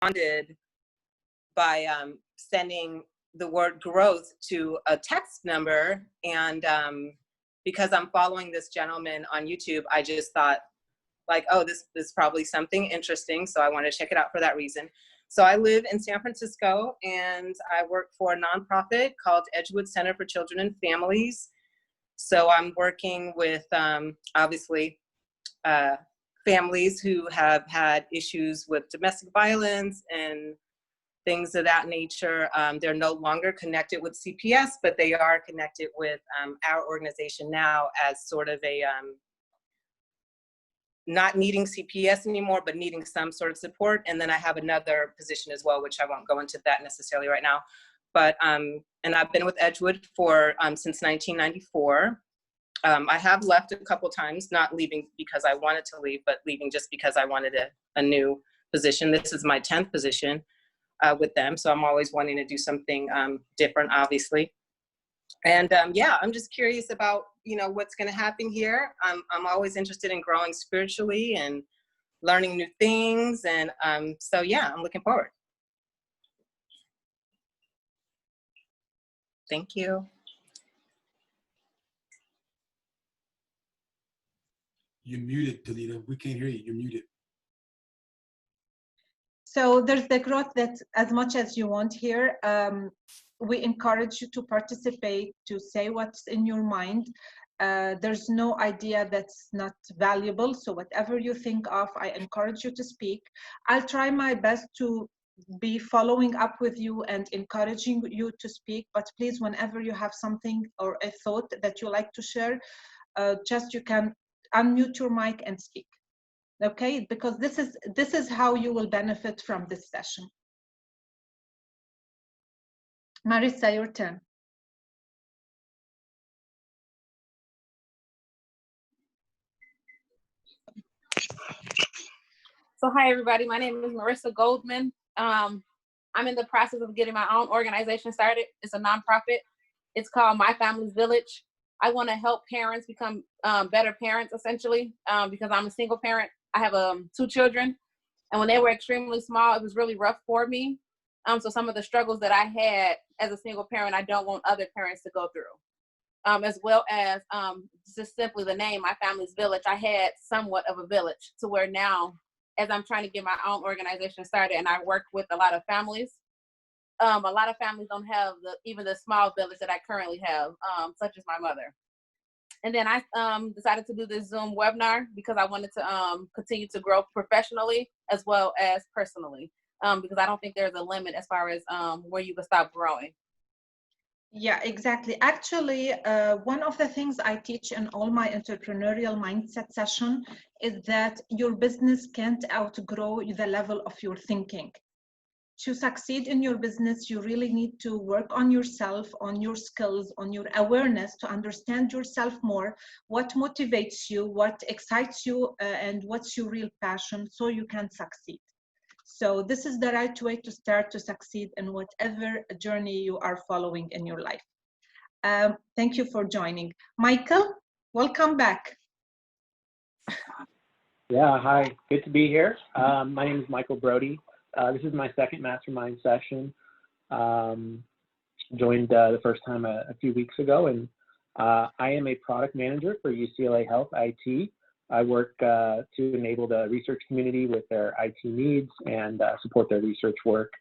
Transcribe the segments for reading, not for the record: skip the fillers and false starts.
responded by sending the word growth to a text number. And because I'm following this gentleman on YouTube, I just thought like, oh, this is probably something interesting. So I want to check it out for that reason. So I live in San Francisco and I work for a nonprofit called Edgewood Center for Children and Families. So I'm working with obviously families who have had issues with domestic violence and things of that nature. They're no longer connected with CPS, but they are connected with our organization now as sort of a, not needing CPS anymore, but needing some sort of support. And then I have another position as well, which I won't go into that necessarily right now. But, and I've been with Edgewood for, since 1994. I have left a couple times, not leaving because I wanted to leave, but leaving just because I wanted a new position. This is my 10th position with them. So I'm always wanting to do something different, obviously. And yeah, I'm just curious about, you know, what's going to happen here. I'm always interested in growing spiritually and learning new things. And so yeah, I'm looking forward. Thank you. You're muted, Talita. We can't hear you. You're muted. So there's the growth that as much as you want here. We encourage you to participate, to say what's in your mind. There's no idea that's not valuable. So whatever you think of, I encourage you to speak. I'll try my best to be following up with you and encouraging you to speak. But please, whenever you have something or a thought that you like to share, just you can unmute your mic and speak. Okay, because this is how you will benefit from this session. Marissa, your turn. So hi everybody, my name is Marissa Goldman. I'm in the process of getting my own organization started. It's a nonprofit. It's called My Family's Village. I want to help parents become better parents, essentially, because I'm a single parent. I have 2 children, and when they were extremely small, it was really rough for me. So some of the struggles that I had as a single parent, I don't want other parents to go through. As well as just simply the name, My Family's Village. I had somewhat of a village to where now, as I'm trying to get my own organization started, and I work with a lot of families. A lot of families don't have even the small village that I currently have, such as my mother. And then I decided to do this Zoom webinar because I wanted to continue to grow professionally as well as personally, because I don't think there's a limit as far as where you can stop growing. Yeah, exactly. Actually, one of the things I teach in all my entrepreneurial mindset session is that your business can't outgrow the level of your thinking. To succeed in your business, you really need to work on yourself, on your skills, on your awareness to understand yourself more, what motivates you, what excites you, and what's your real passion so you can succeed. So this is the right way to start to succeed in whatever journey you are following in your life. Thank you for joining. Michael, welcome back. Yeah, hi, good to be here. My name is Michael Brody. This is my second Mastermind session. Joined the first time a few weeks ago, and I am a product manager for UCLA Health IT. I work to enable the research community with their IT needs and support their research work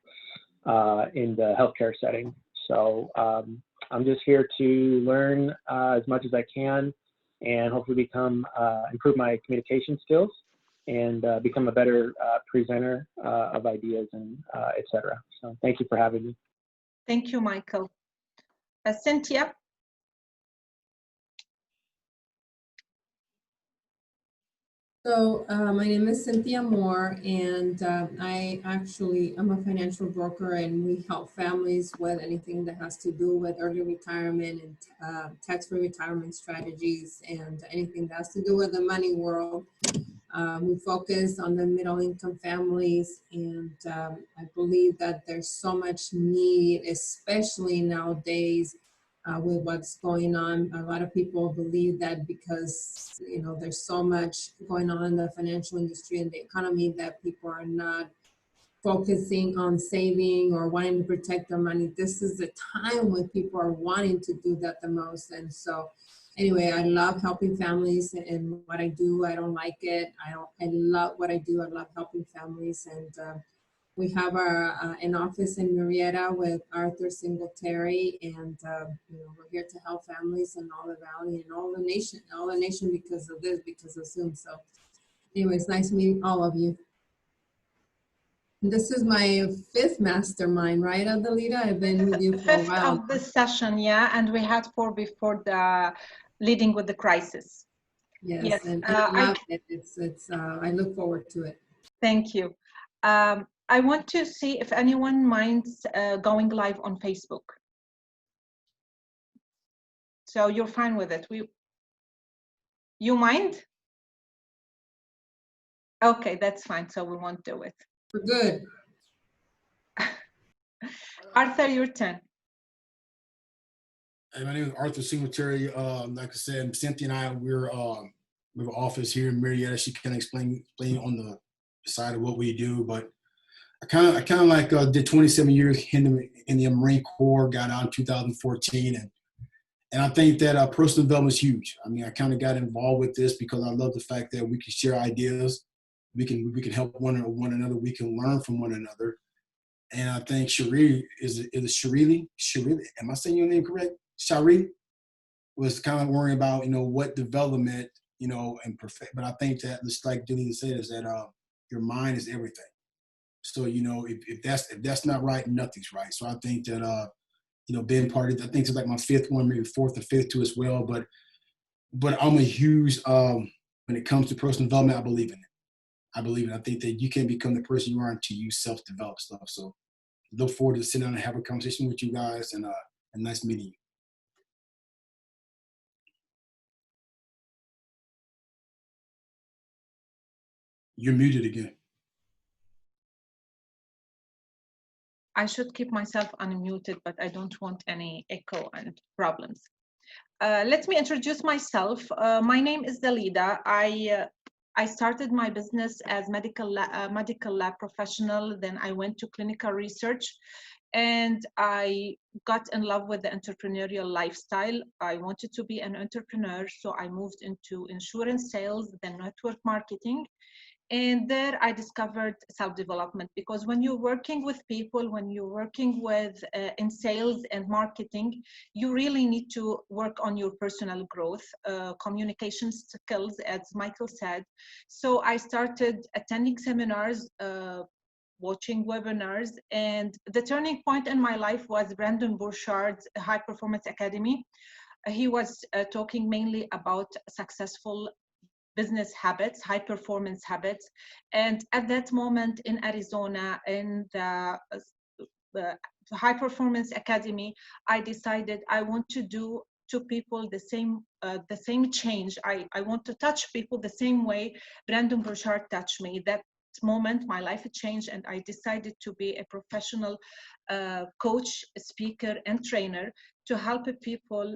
in the healthcare setting. So I'm just here to learn as much as I can and hopefully improve my communication skills and become a better presenter of ideas and et cetera. So thank you for having me. Thank you, Michael. Cynthia. So my name is Cynthia Moore, and I'm a financial broker, and we help families with anything that has to do with early retirement and tax-free retirement strategies and anything that has to do with the money world. We focus on the middle-income families, and I believe that there's so much need, especially nowadays, with what's going on. A lot of people believe that because, you know, there's so much going on in the financial industry and the economy that people are not focusing on saving or wanting to protect their money. This is the time when people are wanting to do that the most. And so anyway, I love helping families and what I do. I don't like it. I love what I do. I love helping families. And we have our an office in Marietta with Arthur Singletary, and we're here to help families in all the valley and all the nation because of this, because of Zoom. So anyway, it's nice meeting all of you. This is my 5th mastermind, right, Adelita? I've been with you for a Fifth while. of this session, yeah, and we had 4 before the leading with the crisis. Yes, and I love it. It's I look forward to it. Thank you. I want to see if anyone minds going live on Facebook. So you're fine with it? You mind? Okay, that's fine. So we won't do it. We're good. Arthur, your turn. Hey, my name is Arthur Singletary. Like I said, Cynthia and I, we have an office here in Marietta. She can explain on the side of what we do, but I kind of like did 27 years in the Marine Corps, got out in 2014, and I think that personal development is huge. I mean, I kind of got involved with this because I love the fact that we can share ideas, we can help one another, we can learn from one another, and I think Shirley is it Shirley? Am I saying your name correct? Shari was kind of worrying about what development and perfect, but I think that just like Denise said is that your mind is everything. So if that's not right, nothing's right. So I think that being part of, I think it's like my 5th one, maybe 4th or 5th too as well. But I'm a huge when it comes to personal development, I believe in it. I believe it. I think that you can't become the person you are until you self-develop stuff. So look forward to sitting down and have a conversation with you guys, and nice meeting you. You're muted again. I should keep myself unmuted, but I don't want any echo and problems. Let me introduce myself. My name is Dalida. I started my business as medical lab professional. Then I went to clinical research, and I got in love with the entrepreneurial lifestyle. I wanted to be an entrepreneur, so I moved into insurance sales, then network marketing. And there I discovered self-development, because when you're working with people, when you're working with in sales and marketing, you really need to work on your personal growth, communication skills, as Michael said. So I started attending seminars, watching webinars, and the turning point in my life was Brandon Burchard's High Performance Academy. He was talking mainly about successful business habits, high performance habits. And at that moment in Arizona, in the High Performance Academy, I decided I want to do to people the same change. I want to touch people the same way Brandon Burchard touched me. That moment, my life changed, and I decided to be a professional coach, speaker, and trainer to help people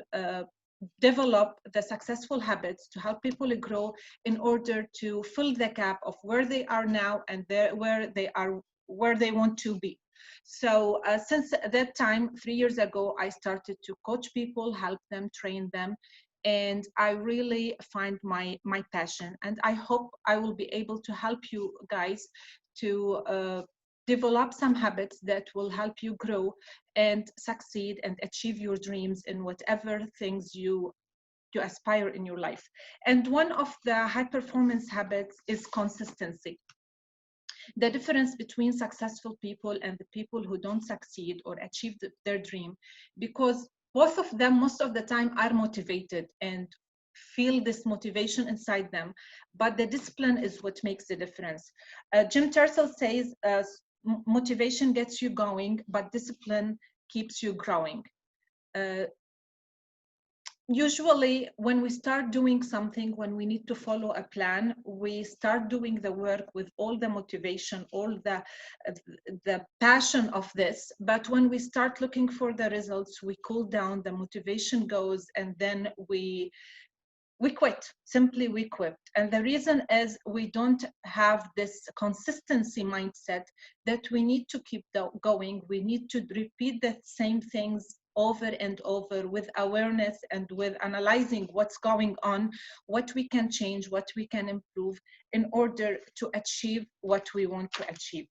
develop the successful habits, to help people grow in order to fill the gap of where they are now and where they want to be. So since that time, 3 years ago, I started to coach people, help them, train them, and I really find my passion. And I hope I will be able to help you guys to develop some habits that will help you grow and succeed and achieve your dreams in whatever things you aspire in your life. And one of the high performance habits is consistency. The difference between successful people and the people who don't succeed or achieve their dream, because both of them most of the time are motivated and feel this motivation inside them, but the discipline is what makes the difference. Jim Tercel says, motivation gets you going, but discipline keeps you growing. Usually when we start doing something, when we need to follow a plan, we start doing the work with all the motivation, all the passion of this. But when we start looking for the results, we cool down, the motivation goes, and then we we quit. Simply we quit. And the reason is we don't have this consistency mindset that we need to keep going. We need to repeat the same things over and over with awareness and with analyzing what's going on, what we can change, what we can improve in order to achieve what we want to achieve.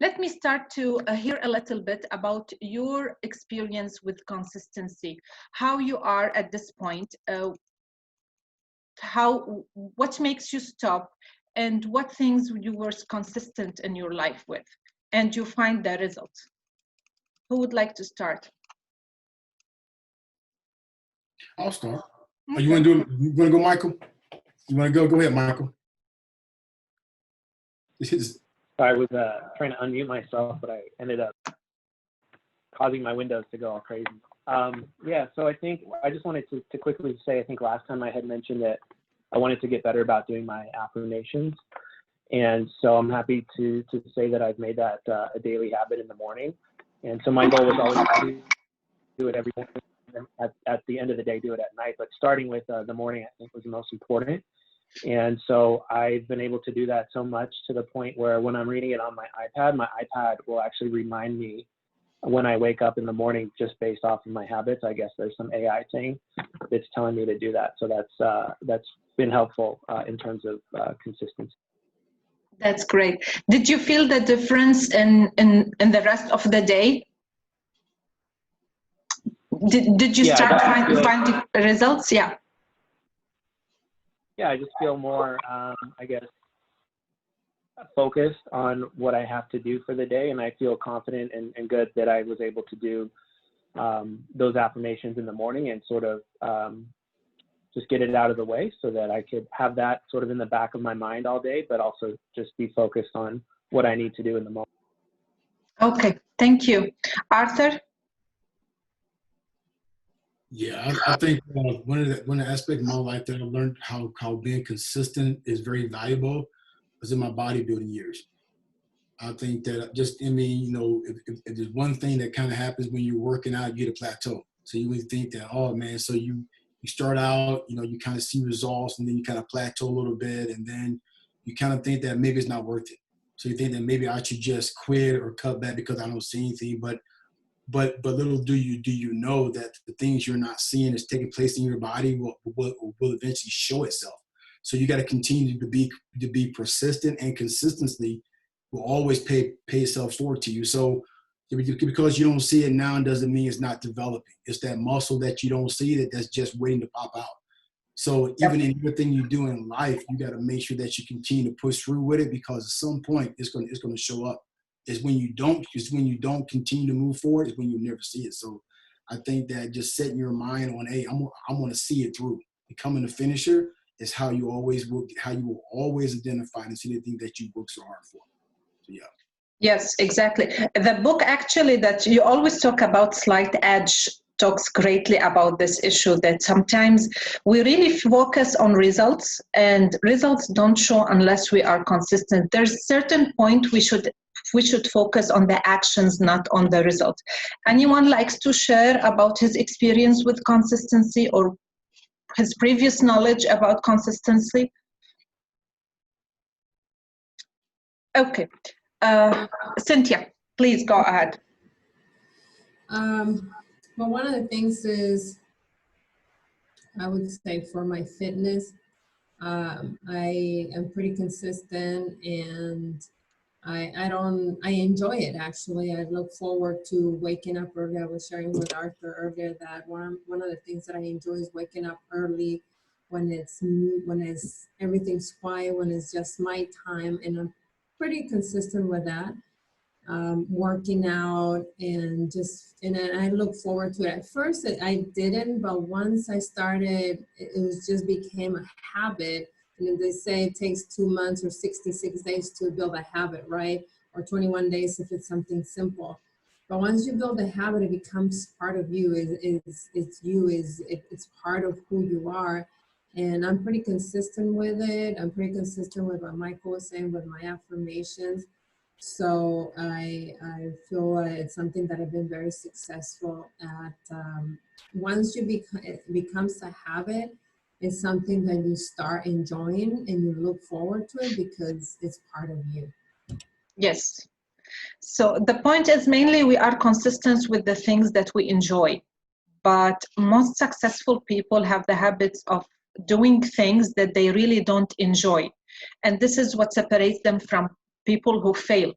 Let me start to hear a little bit about your experience with consistency, how you are at this point, what makes you stop, and what things you were consistent in your life with, and you find the results. Who would like to start? I'll start. Okay. Oh, you want to go, Michael? You want to go? Go ahead, Michael. I was trying to unmute myself, but I ended up causing my windows to go all crazy. Yeah, so I think I just wanted to quickly say, I think last time I had mentioned that I wanted to get better about doing my affirmations. And so I'm happy to say that I've made that a daily habit in the morning. And so my goal was always to do it every morning, and at the end of the day, do it at night. But starting with the morning, I think, was the most important. And so I've been able to do that so much to the point where when I'm reading it on my iPad will actually remind me when I wake up in the morning, just based off of my habits. I guess there's some AI thing that's telling me to do that. So that's been helpful in terms of consistency. That's great. Did you feel the difference in the rest of the day? Did you start finding results? Yeah. Yeah, I just feel more, I guess, focused on what I have to do for the day, and I feel confident and good that I was able to do those affirmations in the morning and sort of just get it out of the way so that I could have that sort of in the back of my mind all day, but also just be focused on what I need to do in the moment. Okay, thank you. Arthur? Yeah, I think one of the aspects of my life that I learned how being consistent is very valuable was in my bodybuilding years. I think that if there's one thing that kind of happens when you're working out, you get a plateau. So you would think that, oh man, so you start out, you kind of see results, and then you kind of plateau a little bit, and then you kind of think that maybe it's not worth it. So you think that maybe I should just quit or cut back because I don't see anything. But little do you know that the things you're not seeing is taking place in your body will eventually show itself. So you got to continue to be persistent, and consistency will always pay itself forward to you. So because you don't see it now doesn't mean it's not developing. It's that muscle that you don't see that's just waiting to pop out. So even in everything you do in life, you got to make sure that you continue to push through with it, because at some point it's going to show up. It's when you don't continue to move forward is when you never see it. So I think that just setting your mind on, hey, I'm going to see it through. Becoming a finisher is how you will always identify and see the thing that you work so hard for. So yeah. Yes, exactly. The book actually that you always talk about, Slight Edge, talks greatly about this issue, that sometimes we really focus on results, and results don't show unless we are consistent. There's a certain point we should focus on the actions, not on the result. Anyone likes to share about his experience with consistency or his previous knowledge about consistency? Okay. Cynthia, please go ahead. Well, one of the things is, I would say for my fitness, I am pretty consistent, and I enjoy it actually. I look forward to waking up early. I was sharing with Arthur earlier that one of the things that I enjoy is waking up early when it's everything's quiet, when it's just my time, and I'm pretty consistent with that. Working out and I look forward to it. At first I didn't, but once I started, it just became a habit. And they say it takes 2 months or 66 days to build a habit, right? Or 21 days if it's something simple. But once you build a habit, it becomes part of you. It's part of who you are. And I'm pretty consistent with it. I'm pretty consistent with what Michael was saying with my affirmations. So I feel it's something that I've been very successful at. Once it becomes a habit, is something that you start enjoying and you look forward to it because it's part of you. Yes. So the point is mainly we are consistent with the things that we enjoy, but most successful people have the habits of doing things that they really don't enjoy. And this is what separates them from people who fail.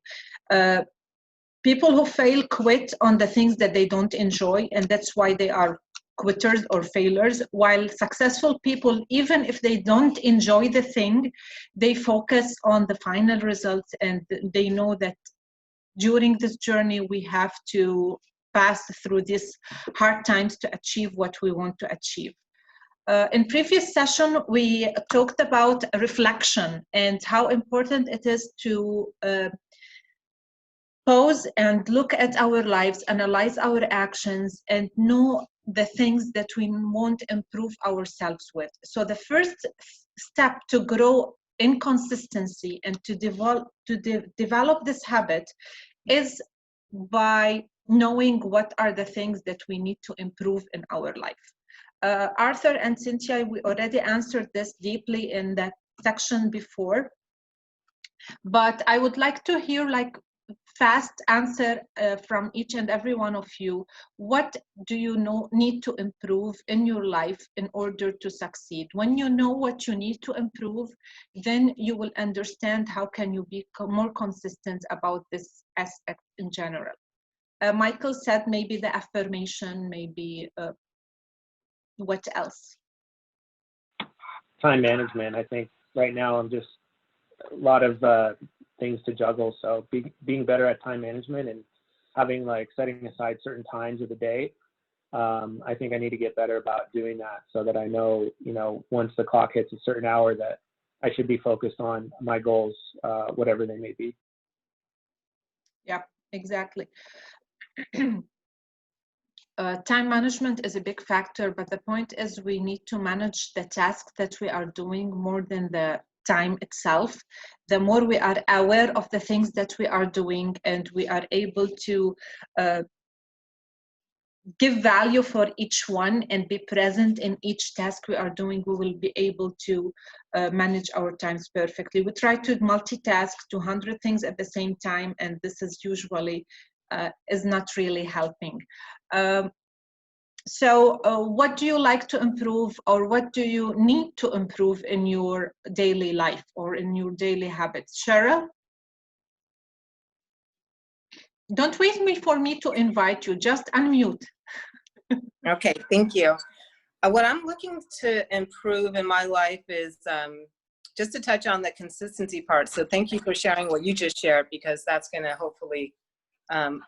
People who fail quit on the things that they don't enjoy, and that's why they are quitters or failures, while successful people, even if they don't enjoy the thing, they focus on the final results, and they know that during this journey we have to pass through these hard times to achieve what we want to achieve. In previous session, we talked about reflection and how important it is to pause and look at our lives, analyze our actions, and know the things that we want to improve ourselves with. So the first step to grow in consistency and to develop this habit is by knowing what are the things that we need to improve in our life. Arthur and Cynthia, we already answered this deeply in that section before, but I would like to hear like fast answer from each and every one of you. What do you need to improve in your life in order to succeed? When you know what you need to improve, then you will understand how can you be more consistent about this aspect in general. Michael said maybe the affirmation, maybe what else? Time management. I think right now I'm just a lot of things to juggle. So being better at time management and having like setting aside certain times of the day. I think I need to get better about doing that so that I know, once the clock hits a certain hour that I should be focused on my goals, whatever they may be. Yeah, exactly. Time management is a big factor, but the point is we need to manage the tasks that we are doing more than the time itself. The more we are aware of the things that we are doing and we are able to give value for each one and be present in each task we are doing, we will be able to manage our times perfectly. We try to multitask 200 things at the same time, and this is usually is not really helping. So what do you like to improve, or what do you need to improve in your daily life or in your daily habits? Cheryl? Don't wait for me to invite you, just unmute. Okay, thank you. What I'm looking to improve in my life is just to touch on the consistency part. So thank you for sharing what you just shared, because that's going to hopefully I'll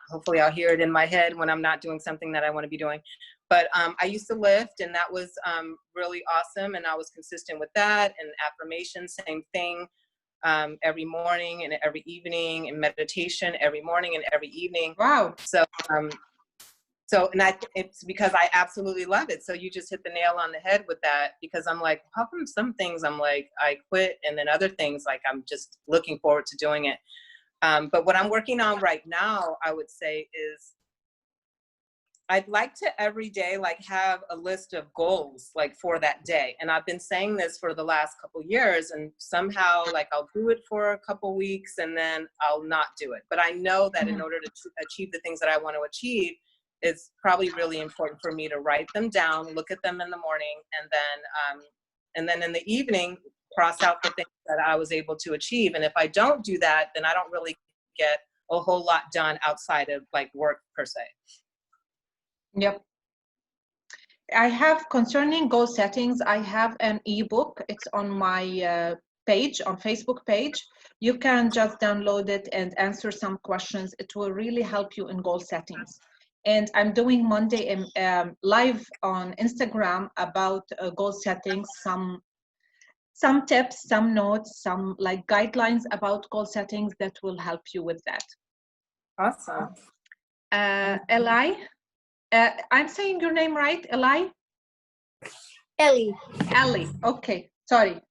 hear it in my head when I'm not doing something that I want to be doing. But I used to lift, and that was really awesome. And I was consistent with that, and affirmations, same thing, every morning and every evening, and meditation every morning and every evening. Wow. So it's because I absolutely love it. So you just hit the nail on the head with that, because I'm like, how come some things I'm like, I quit, and then other things like I'm just looking forward to doing it. But what I'm working on right now, I would say, is I'd like to every day like have a list of goals like for that day. And I've been saying this for the last couple years, and somehow like I'll do it for a couple weeks and then I'll not do it. But I know that in order to achieve the things that I want to achieve, it's probably really important for me to write them down, look at them in the morning, and then in the evening, cross out the things that I was able to achieve. And if I don't do that, then I don't really get a whole lot done outside of like work per se. Yep. I have, concerning goal settings, I have an ebook. It's on my page, on Facebook page. You can just download it and answer some questions. It will really help you in goal settings. And I'm doing Monday live on Instagram about goal settings, some tips, some notes, some like guidelines about goal settings that will help you with that. Awesome. Eli, I'm saying your name right, Eli? Ellie. Ellie, okay, sorry.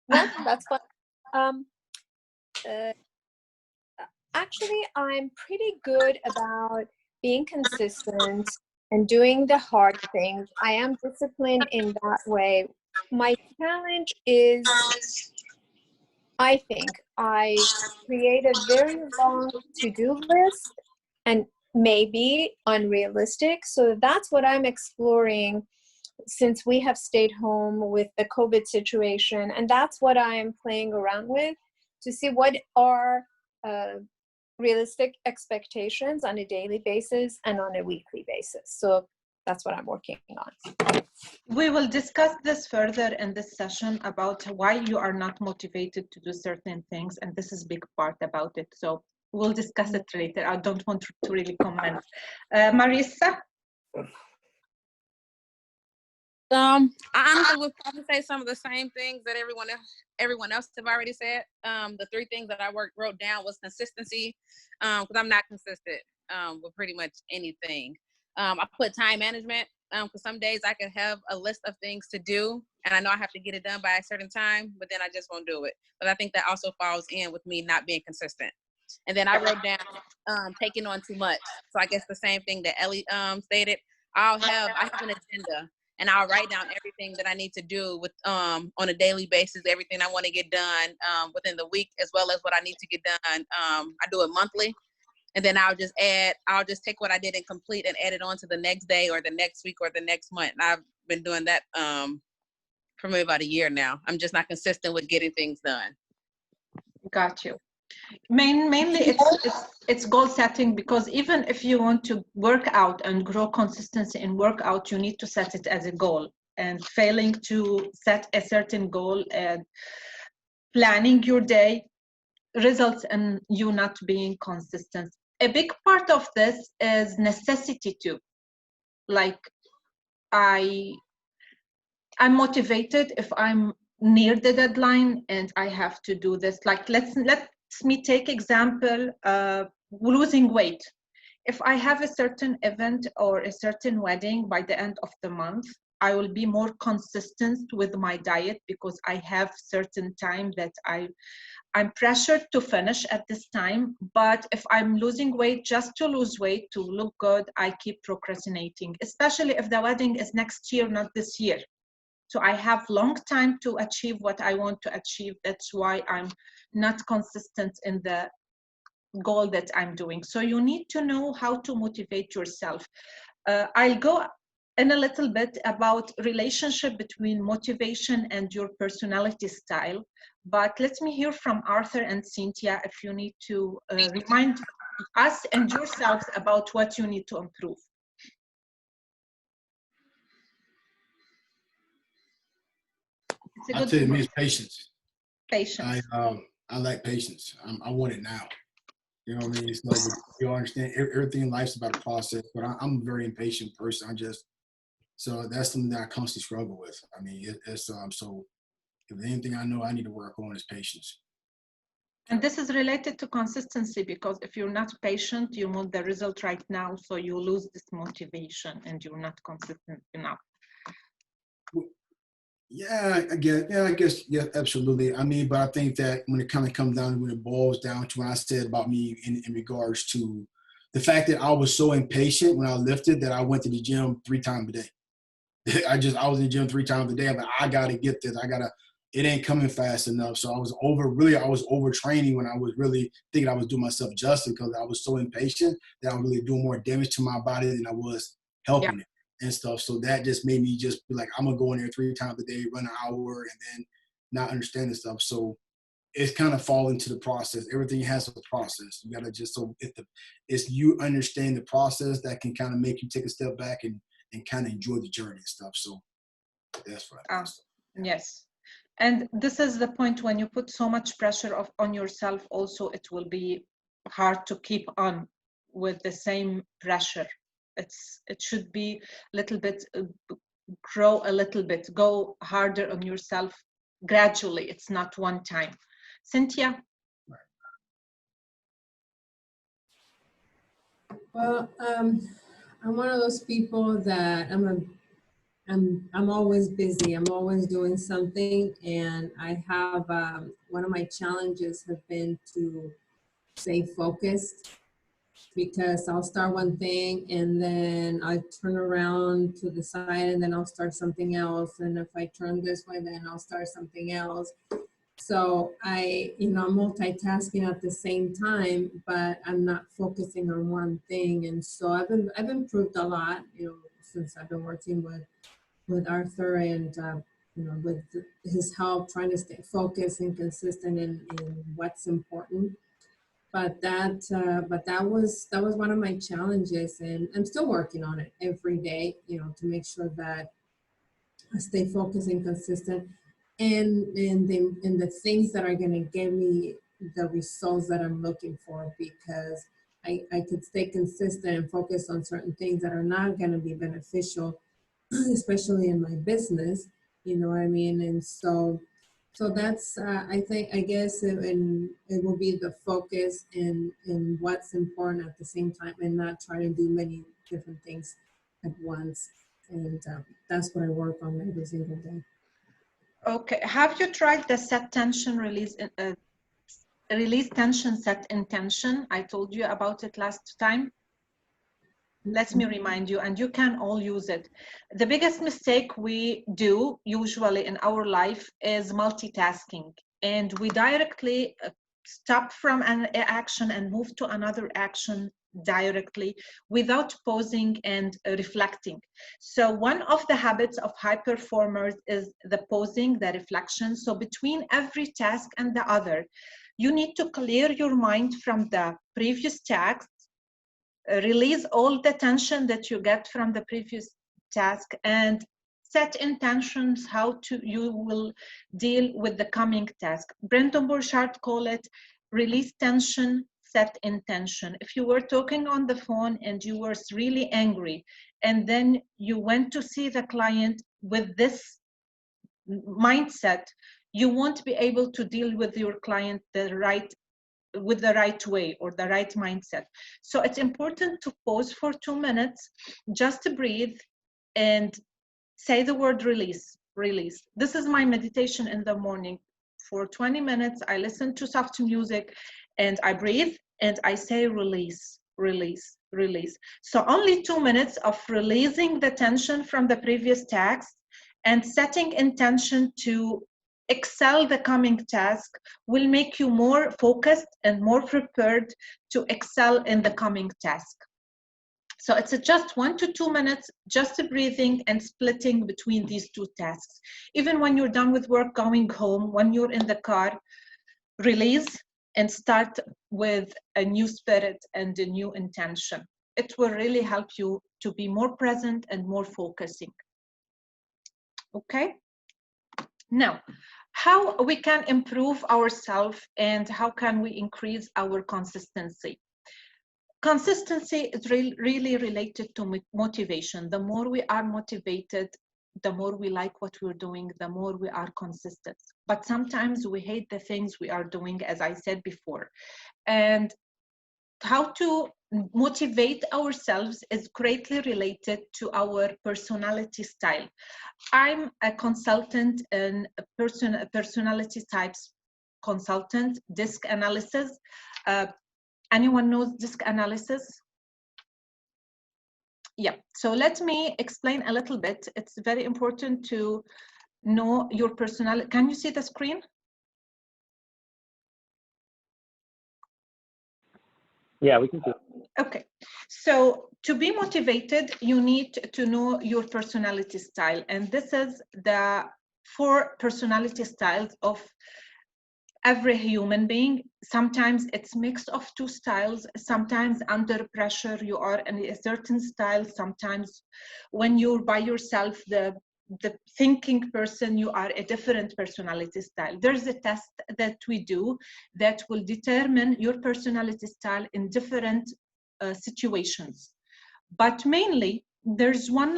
No, that's fine. Actually, I'm pretty good about being consistent and doing the hard things. I am disciplined in that way. my challenge is, I think I create a very long to-do list and maybe unrealistic. So that's what I'm exploring since we have stayed home with the COVID situation. And that's what I'm playing around with to see what are realistic expectations on a daily basis and on a weekly basis. So that's what I'm working on. We will discuss this further in this session about why you are not motivated to do certain things, and this is a big part about it. So we'll discuss it later. I don't want to really comment. Marissa? I honestly would probably say some of the same things that everyone else have already said. The three things that I wrote down was consistency, because I'm not consistent with pretty much anything. I put time management, because some days I could have a list of things to do, and I know I have to get it done by a certain time, but then I just won't do it. But I think that also falls in with me not being consistent. And then I wrote down taking on too much. So I guess the same thing that Ellie stated. I have an agenda. And I'll write down everything that I need to do with on a daily basis, everything I want to get done within the week, as well as what I need to get done. I do it monthly, and then I'll just take what I did and complete and add it on to the next day or the next week or the next month. And I've been doing that for maybe about a year now. I'm just not consistent with getting things done. Got you. Mainly it's goal setting, because even if you want to work out and grow consistency in workout, you need to set it as a goal, and failing to set a certain goal and planning your day results in you not being consistent. A big part of this is necessity too. Like I'm motivated if I'm near the deadline and I have to do this. Like let me take example, losing weight. If I have a certain event or a certain wedding by the end of the month, I will be more consistent with my diet, because I have certain time that I'm pressured to finish at this time. But if I'm losing weight just to lose weight, to look good, I keep procrastinating, especially if the wedding is next year, not this year. So I have long time to achieve what I want to achieve. That's why I'm not consistent in the goal that I'm doing. So you need to know how to motivate yourself. I'll go in a little bit about relationship between motivation and your personality style. But let me hear from Arthur and Cynthia if you need to remind us and yourselves about what you need to improve. I'll tell you, me, it's patience. Patience. I like patience. I want it now. You know what I mean? It's like, you understand, everything in life's about a process, but I'm a very impatient person. So that's something that I constantly struggle with. I mean, so if anything I know I need to work on is patience. And this is related to consistency, because if you're not patient, you want the result right now, so you lose this motivation and you're not consistent enough. Yeah, I guess, yeah, absolutely. I mean, but I think that when it kind of comes down, when it boils down to what I said about me in regards to the fact that I was so impatient when I lifted that I went to the gym 3 times a day. I was in the gym 3 times a day. I'm like, I gotta get this. It ain't coming fast enough. So I was overtraining when I was really thinking I was doing myself justice, because I was so impatient that I was really doing more damage to my body than I was helping it and stuff. So that just made me just be like, I'm gonna go in there 3 times a day, run an hour, and then not understand this stuff. So it's kind of fall into the process. Everything has a process. You gotta just, so it's you understand the process that can kind of make you take a step back and kind of enjoy the journey and stuff. So that's what I think. Yes. And this is the point, when you put so much pressure on yourself also, it will be hard to keep on with the same pressure. It should be a little bit, grow a little bit, go harder on yourself gradually. It's not one time. Cynthia? Well, I'm one of those people that I'm always busy. I'm always doing something, and I have one of my challenges have been to stay focused. because I'll start one thing and then I turn around to the side and then I'll start something else. And if I turn this way, then I'll start something else. So I'm multitasking at the same time, but I'm not focusing on one thing. And so I've improved a lot, since I've been working with Arthur and, with his help, trying to stay focused and consistent in what's important. But that was one of my challenges, and I'm still working on it every day, to make sure that I stay focused and consistent, and the things that are going to give me the results that I'm looking for, because I could stay consistent and focus on certain things that are not going to be beneficial, especially in my business, you know what I mean? And so that's, I guess it will be the focus and what's important at the same time, and not try to do many different things at once. And that's what I work on every single day. Okay, have you tried the set tension release tension, set intention? I told you about it last time. Let me remind you, and you can all use it. The biggest mistake we do usually in our life is multitasking, and we directly stop from an action and move to another action directly without pausing and reflecting. So one of the habits of high performers is the pausing, the reflection. So between every task and the other, you need to clear your mind from the previous task, release all the tension that you get from the previous task, and set intentions how you will deal with the coming task. Brendan Burchard call it release tension, set intention. If you were talking on the phone and you were really angry, and then you went to see the client with this mindset, you won't be able to deal with your client with the right way or the right mindset. So it's important to pause for 2 minutes, just to breathe and say the word release, release. This is my meditation in the morning. For 20 minutes, I listen to soft music and I breathe and I say release, release, release. So only 2 minutes of releasing the tension from the previous task and setting intention to excel the coming task will make you more focused and more prepared to excel in the coming task. So it's just 1 to 2 minutes, just breathing and splitting between these two tasks. Even when you're done with work, going home, when you're in the car, release and start with a new spirit and a new intention. It will really help you to be more present and more focusing. Okay? Now, how we can improve ourselves and how can we increase our consistency? Consistency is really related to motivation. The more we are motivated, the more we like what we're doing, the more we are consistent. But sometimes we hate the things we are doing, as I said before. And how to motivate ourselves is greatly related to our personality style. I'm a consultant in personality types consultant, DISC analysis. Anyone knows DISC analysis? Yeah, so let me explain a little bit. It's very important to know your personality. Can you see the screen? Yeah, we can see it. Okay, so to be motivated, you need to know your personality style. And this is the 4 personality styles of every human being. Sometimes it's mix of 2 styles. Sometimes under pressure, you are in a certain style. Sometimes when you're by yourself, the thinking person, you are a different personality style. There's a test that we do that will determine your personality style in different situations. But mainly, there's one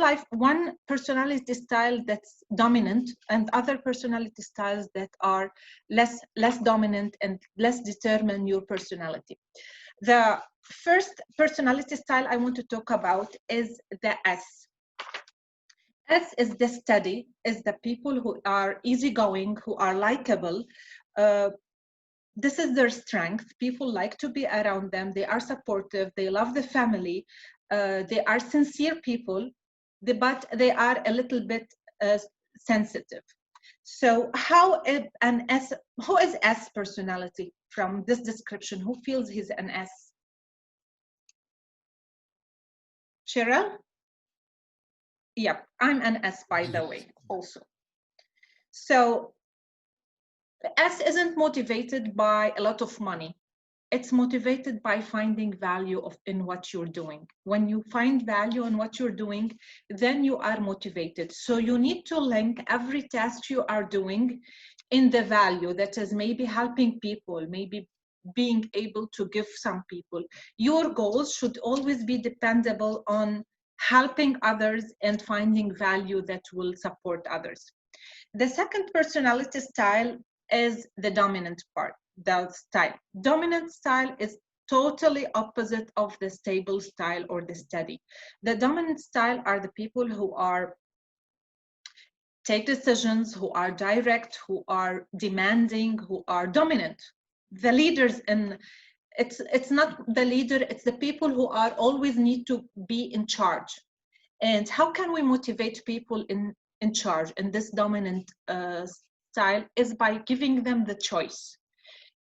personality style that's dominant and other personality styles that are less dominant and less determine your personality. The first personality style I want to talk about is the S. S is the steady, is the people who are easygoing, who are likable, this is their strength. People like to be around them. They are supportive. They love the family. They are sincere people, but they are a little bit sensitive. So who is S personality from this description? Who feels he's an S? Cheryl? Yep, I'm an S, by the way, also. So S isn't motivated by a lot of money. It's motivated by finding value in what you're doing. When you find value in what you're doing, then you are motivated. So you need to link every task you are doing in the value that is maybe helping people, maybe being able to give some people. Your goals should always be dependable on helping others and finding value that will support others. The second personality style is the dominant part, the style. Dominant style is totally opposite of the stable style or the steady. The dominant style are the people who are take decisions, who are direct, who are demanding, who are dominant. The leaders it's not the leader, it's the people who are always need to be in charge. And how can we motivate people in charge in this dominant style is by giving them the choice.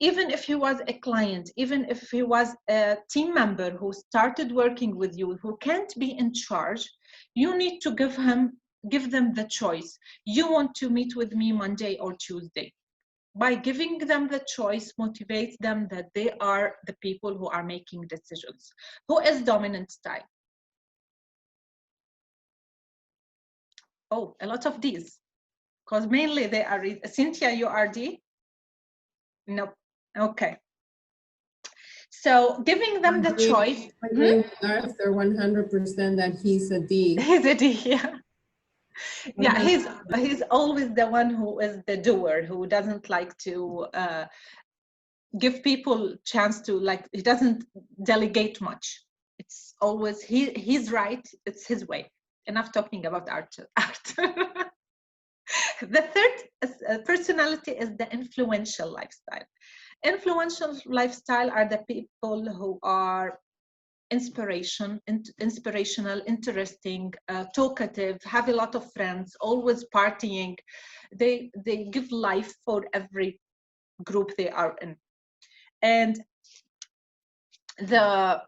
Even if he was a client, even if he was a team member who started working with you, who can't be in charge, you need to give them the choice. You want to meet with me Monday or Tuesday. By giving them the choice, motivates them that they are the people who are making decisions. Who is dominant style? Oh, a lot of D's, because mainly they are. Cynthia, you are D? Nope. Okay. So giving them the choice. I agree with Garth, they're 100% that he's a D. He's a D, yeah. Yeah, he's always the one who is the doer, who doesn't like to give people chance to, like, he doesn't delegate much. It's always he's right, it's his way. Enough talking about art. The third personality is the influential lifestyle. Influential lifestyle are the people who are inspirational, interesting, talkative, have a lot of friends, always partying. They give life for every group they are in. And the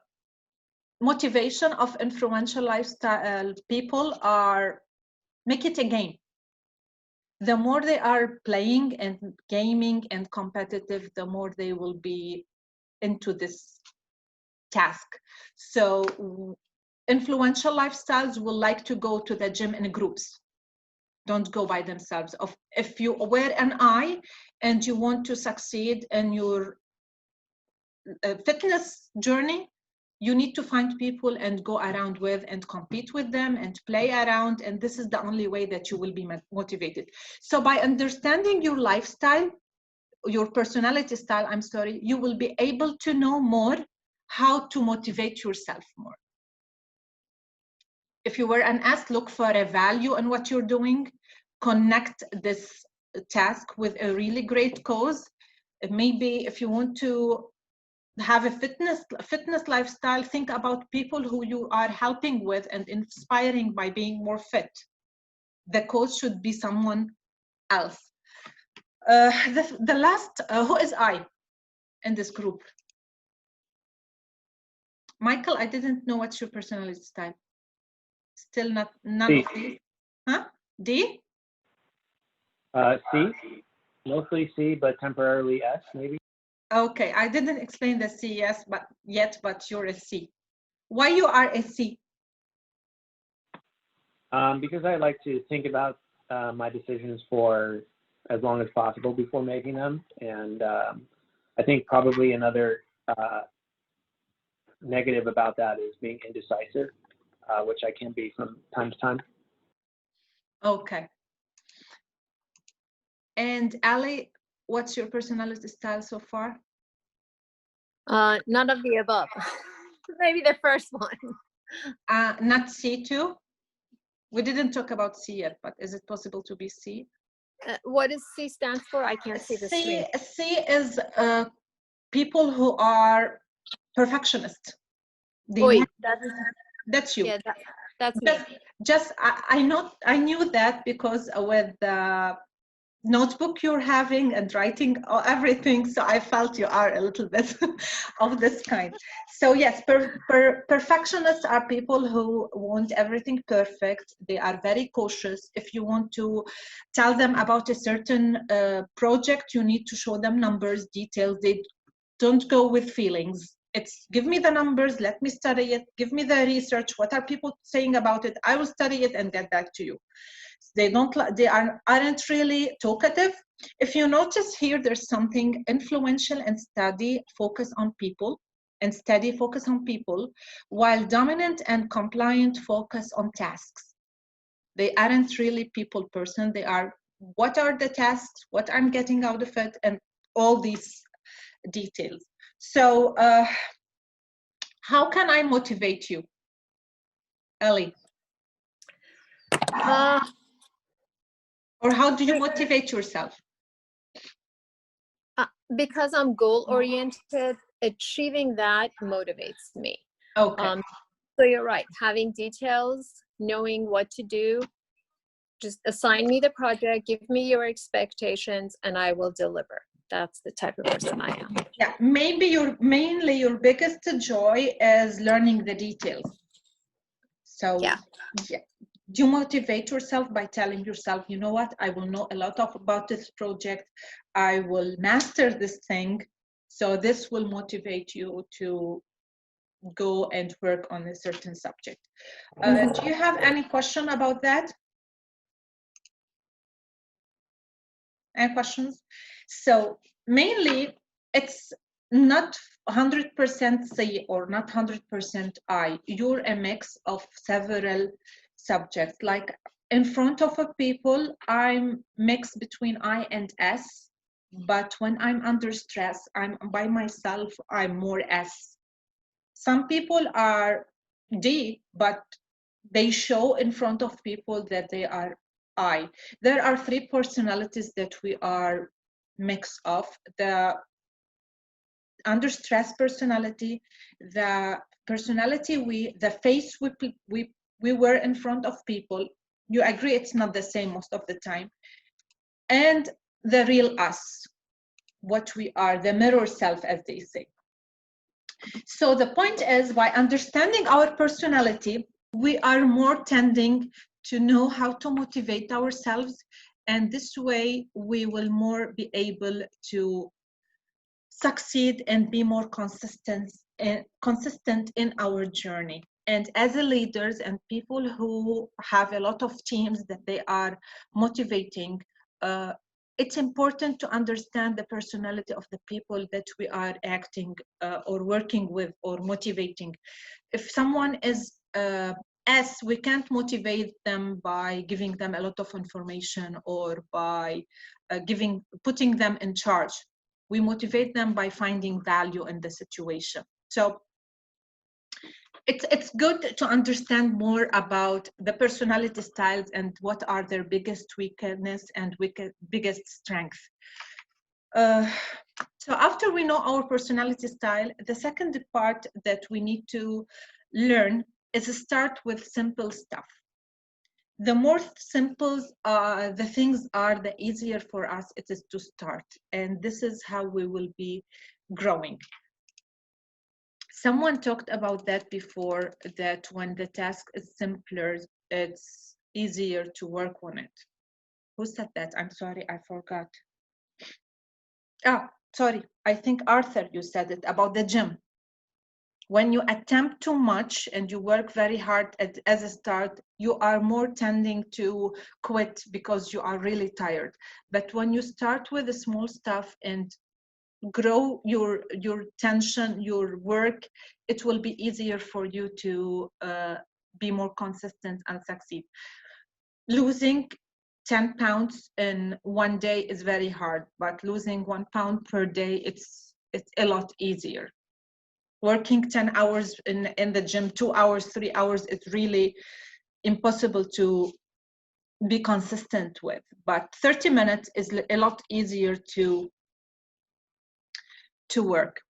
motivation of influential lifestyle people are make it a game. The more they are playing and gaming and competitive, the more they will be into this task. So influential lifestyles will like to go to the gym in groups. Don't go by themselves. If you wear an eye and you want to succeed in your fitness journey, you need to find people and go around with and compete with them and play around. And this is the only way that you will be motivated. So by understanding your lifestyle, your personality style, you will be able to know more how to motivate yourself more. If you were an S, look for a value in what you're doing, connect this task with a really great cause. Maybe if you want to have a fitness lifestyle, think about people who you are helping with and inspiring by being more fit. The cause should be someone else. The last, who is I in this group? Michael, I didn't know what's your personality style. Still none C. of these. Huh? D? C, mostly C, but temporarily S, maybe. Okay, I didn't explain the C yet, but you're a C. Why you are a C? Because I like to think about my decisions for as long as possible before making them. And I think probably another negative about that is being indecisive, which I can be from time to time. Okay. And Ali, what's your personality style so far? None of the above. Maybe the first one. Not C too? We didn't talk about C yet, but is it possible to be C? What does C stands for? I can't see the screen. C is people who are perfectionists. Oi, That's you. yeah, that's me. I knew that because with the notebook you're having and writing everything, so I felt you are a little bit of this kind. So yes, perfectionists are people who want everything perfect. They are very cautious. If you want to tell them about a certain project, you need to show them numbers, details. They don't go with feelings. It's give me the numbers, let me study it, give me the research, what are people saying about it, I will study it and get back to you. They aren't really talkative. If you notice here, there's something influential and steady focus on people, while dominant and compliant focus on tasks. They aren't really people person. They are, what are the tasks, what I'm getting out of it, and all these details. So how can I motivate you, Ellie? Or how do you motivate yourself? Because I'm goal oriented, achieving that motivates me. Okay. So you're right, having details, knowing what to do, just assign me the project, give me your expectations, and I will deliver. That's the type of person I am. Yeah, maybe your biggest joy is learning the details. So yeah. Do you motivate yourself by telling yourself, you know what, I will know a lot about this project, I will master this thing, so this will motivate you to go and work on a certain subject. Do you have any question about that? Any questions? So mainly it's not 100% C or not 100% I. You're a mix of several subjects. Like in front of a people, I'm mixed between I and S. But when I'm under stress, I'm by myself, I'm more S. Some people are D, but they show in front of people that they are I. There are three personalities that we are mix of: the under stress personality, the personality the face we were in front of people. You agree it's not the same most of the time. And the real us, what we are, the mirror self, as they say. So the point is, by understanding our personality, we are more tending to know how to motivate ourselves, and this way we will more be able to succeed and be more consistent in our journey. And as a leaders and people who have a lot of teams that they are motivating, it's important to understand the personality of the people that we are acting or working with or motivating. If someone is S, we can't motivate them by giving them a lot of information or by putting them in charge. We motivate them by finding value in the situation. So it's good to understand more about the personality styles and what are their biggest weakness and biggest strength. So after we know our personality style, the second part that we need to learn is to start with simple stuff. The more simple the things are, the easier for us it is to start. And this is how we will be growing. Someone talked about that before, that when the task is simpler, it's easier to work on it. Who said that? I'm sorry, I forgot. Sorry, I think Arthur, you said it about the gym. When you attempt too much and you work very hard as a start, you are more tending to quit because you are really tired. But when you start with the small stuff and grow your tension, your work, it will be easier for you to be more consistent and succeed. Losing 10 pounds in one day is very hard, but losing 1 pound per day, it's a lot easier. Working 10 hours in the gym, 2 hours, 3 hours, it's really impossible to be consistent with. But 30 minutes is a lot easier to work.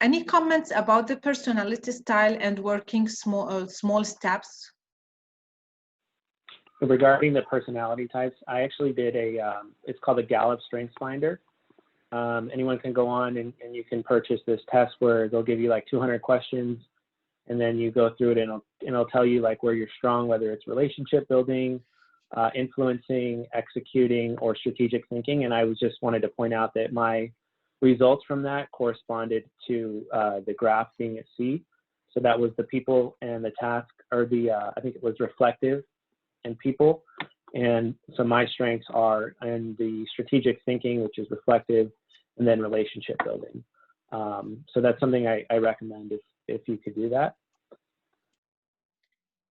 Any comments about the personality style and working small steps? Regarding the personality types, I actually did it's called a Gallup Strengths Finder. Anyone can go on and you can purchase this test where they'll give you like 200 questions, and then you go through it and it'll tell you like where you're strong, whether it's relationship building, influencing, executing, or strategic thinking. And I just wanted to point out that my results from that corresponded to the graph being a C. So that was the people and the task, or the I think it was reflective and people. And so my strengths are in the strategic thinking, which is reflective, and then relationship building. So that's something I recommend if you could do that.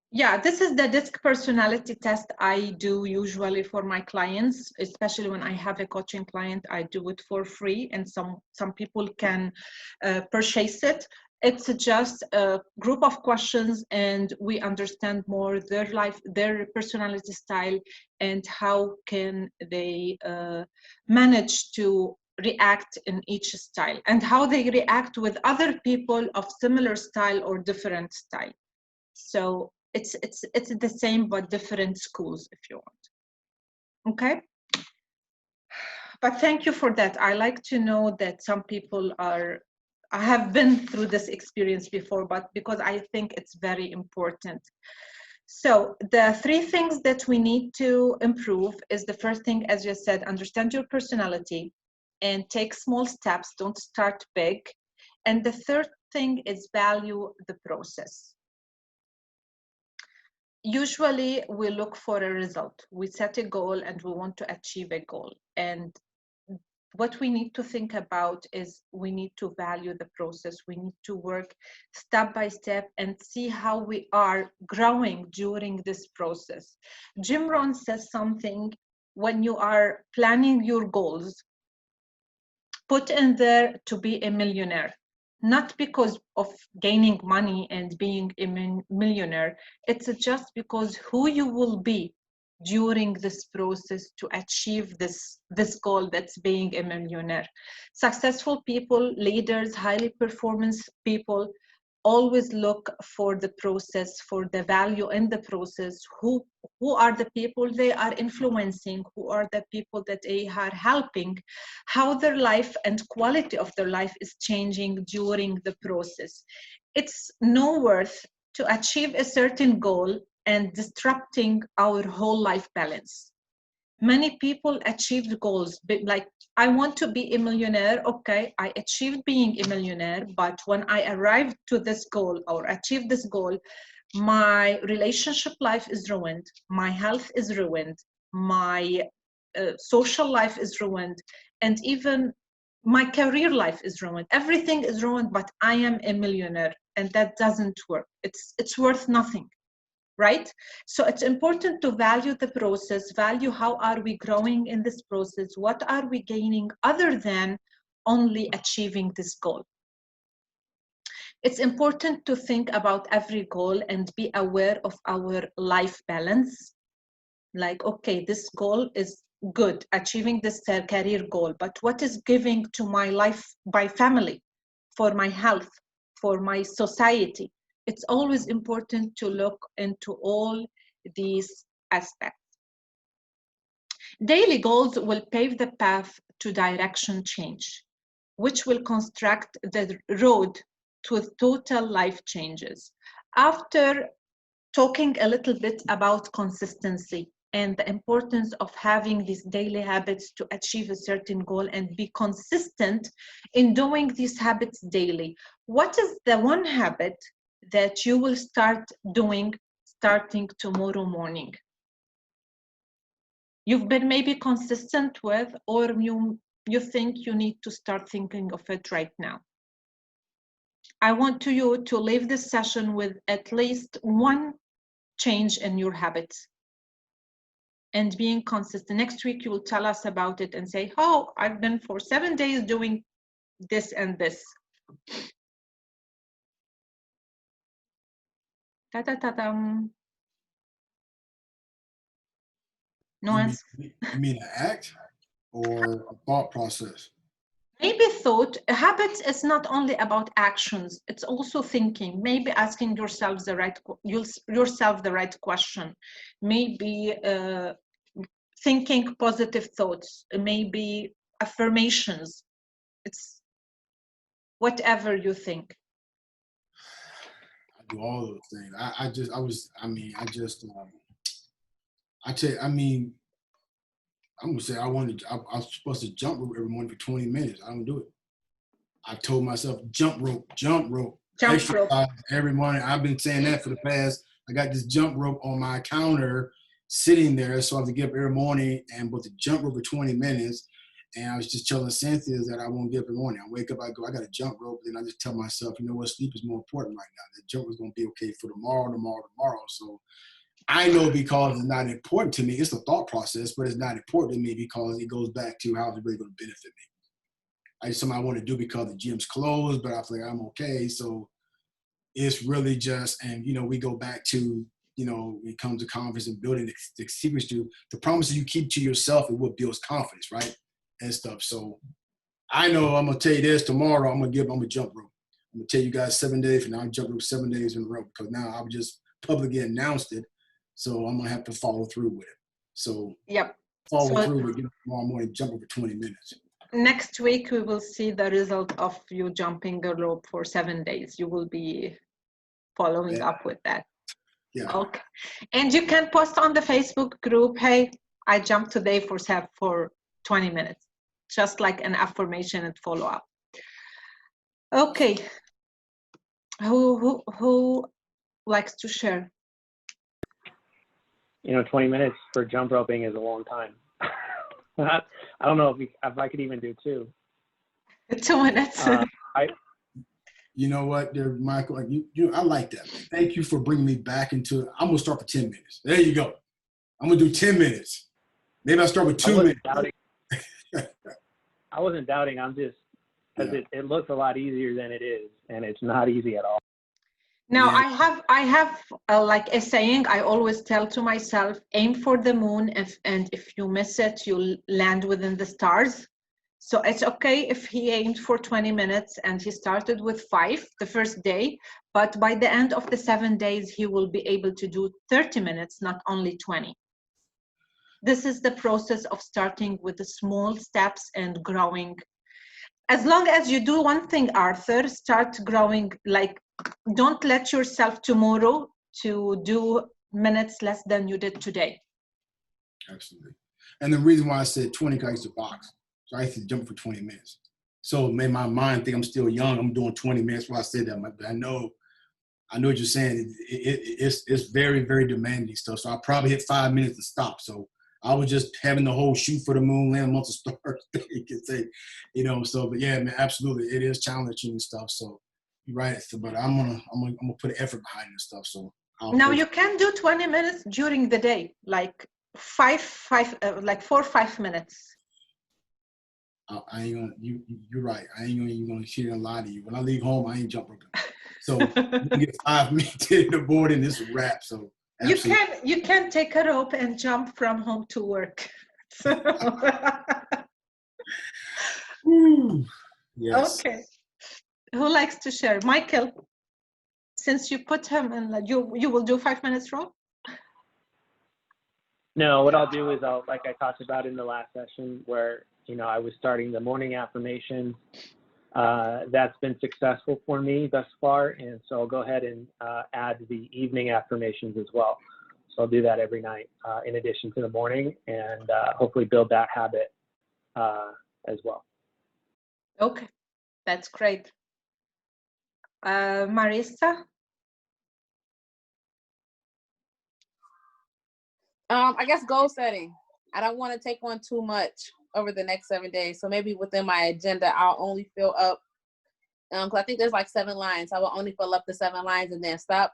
Yeah, this is the DISC personality test I do usually for my clients, especially when I have a coaching client. I do it for free, and some people can purchase it. It's just a group of questions, and we understand more their life, their personality style, and how can they manage to react in each style, and how they react with other people of similar style or different style. So it's the same but different schools, if you want. Okay. But thank you for that. I like to know that some people I have been through this experience before, but because I think it's very important. So the 3 things that we need to improve is, the first thing, as you said, understand your personality and take small steps. Don't start big. And the third thing is value the process. Usually we look for a result. We set a goal and we want to achieve a goal. And what we need to think about is we need to value the process. We need to work step by step and see how we are growing during this process. Jim Rohn says something: when you are planning your goals, put in there to be a millionaire. Not because of gaining money and being a millionaire, it's just because who you will be during this process to achieve this goal, that's being a millionaire. Successful people, leaders, highly performance people always look for the process, for the value in the process. Who are the people they are influencing? Who are the people that they are helping? How their life and quality of their life is changing during the process. It's no worth to achieve a certain goal and disrupting our whole life balance. Many people achieved goals, like, I want to be a millionaire. Okay, I achieved being a millionaire, but when I arrived to this goal or achieved this goal, my relationship life is ruined, my health is ruined, my social life is ruined, and even my career life is ruined. Everything is ruined, but I am a millionaire, and that doesn't work. It's worth nothing. Right? So it's important to value the process, value how are we growing in this process, what are we gaining other than only achieving this goal. It's important to think about every goal and be aware of our life balance. Like, okay, this goal is good, achieving this career goal, but what is giving to my life, my family, for my health, for my society? It's always important to look into all these aspects. Daily goals will pave the path to direction change, which will construct the road to total life changes. After talking a little bit about consistency and the importance of having these daily habits to achieve a certain goal and be consistent in doing these habits daily, what is the one habit that you will start doing starting tomorrow morning? You've been maybe consistent with, or you think you need to start thinking of it right now. I want you to leave this session with at least one change in your habits and being consistent. Next week, you will tell us about it and say, oh, I've been for 7 days doing this and this. Ta-ta-ta-dum. No You answer. you mean an act or a thought process? Maybe thought. Habits is not only about actions, it's also thinking. Maybe asking yourself the right question. Maybe thinking positive thoughts. Maybe affirmations. It's whatever you think. I do all those things. I tell you, I mean, I'm gonna say I was supposed to jump rope every morning for 20 minutes. I don't do it. I told myself jump rope, Jump rope. exercise every morning. I've been saying that for the past. I got this jump rope on my counter, sitting there, so I have to get up every morning and but to jump rope for 20 minutes. And I was just telling Cynthia that I won't get up in the morning. I wake up, I go, I got a jump rope. Then I just tell myself, you know what, sleep is more important right now. The jump is gonna be okay for tomorrow. So I know because it's not important to me. It's a thought process, but it's not important to me because it goes back to how it's really going to benefit me. It's something I want to do because the gym's closed, but I feel like I'm okay. So it's really just, and we go back to, when it comes to confidence and building the secrets to the promises you keep to yourself and what builds confidence, right? And stuff. So I know I'm gonna tell you this tomorrow. I'm gonna jump rope. I'm gonna tell you guys 7 days from now. I'm jump rope 7 days in a row because now I've just publicly announced it. So I'm gonna have to follow through with it. So follow through with it tomorrow morning, jump over 20 minutes. Next week we will see the result of you jumping a rope for 7 days. You will be following up with that. Yeah. Okay. And you can post on the Facebook group, hey, I jumped today for 20 minutes. Just like an affirmation and follow up. Okay. Who likes to share? 20 minutes for jump roping is a long time. I don't know if I could even do 2. 2 minutes. You know what, there, Michael? I like that. Thank you for bringing me back into it. I'm gonna start for 10 minutes. There you go. I'm gonna do 10 minutes. Maybe I'll start with 2 minutes. I wasn't doubting. I'm just because it looks a lot easier than it is, and it's not easy at all. Now I have like a saying I always tell to myself: aim for the moon, and if you miss it, you'll land within the stars. So it's okay if he aimed for 20 minutes and he started with 5 the first day, but by the end of the 7 days, he will be able to do 30 minutes, not only 20. This is the process of starting with the small steps and growing. As long as you do one thing, Arthur, start growing. Like, don't let yourself tomorrow to do minutes less than you did today. Absolutely. And the reason why I said 20, because I used to box. So I used to jump for 20 minutes. So it made my mind think I'm still young. I'm doing 20 minutes while I said that. But I know what you're saying. It's very, very demanding stuff. So I probably hit 5 minutes to stop. So I was just having the whole shoot for the moon, land amongst the stars thing. You can say, so, but yeah, man, absolutely. It is challenging and stuff. So you're right. So, but I'm gonna put an effort behind this stuff. So now you can do 20 minutes during the day, like 4 or 5 minutes. I ain't gonna. You're right. I ain't even gonna shit and lie to you. When I leave home, I ain't jump roping. So you can get 5 minutes in the board and it's a wrap. So absolutely. You can take a rope and jump from home to work. Yes. Okay. Who likes to share? Michael, since you put him in, you will do 5 minutes rope? No, what I'll do is like I talked about in the last session where, I was starting the morning affirmation. That's been successful for me thus far. And so I'll go ahead and add the evening affirmations as well. So I'll do that every night in addition to the morning and hopefully build that habit as well. Okay, that's great. Marissa? I guess goal setting. I don't want to take on too much over the next 7 days. So maybe within my agenda, I'll only fill up, because I think there's like 7 lines. I will only fill up the 7 lines and then stop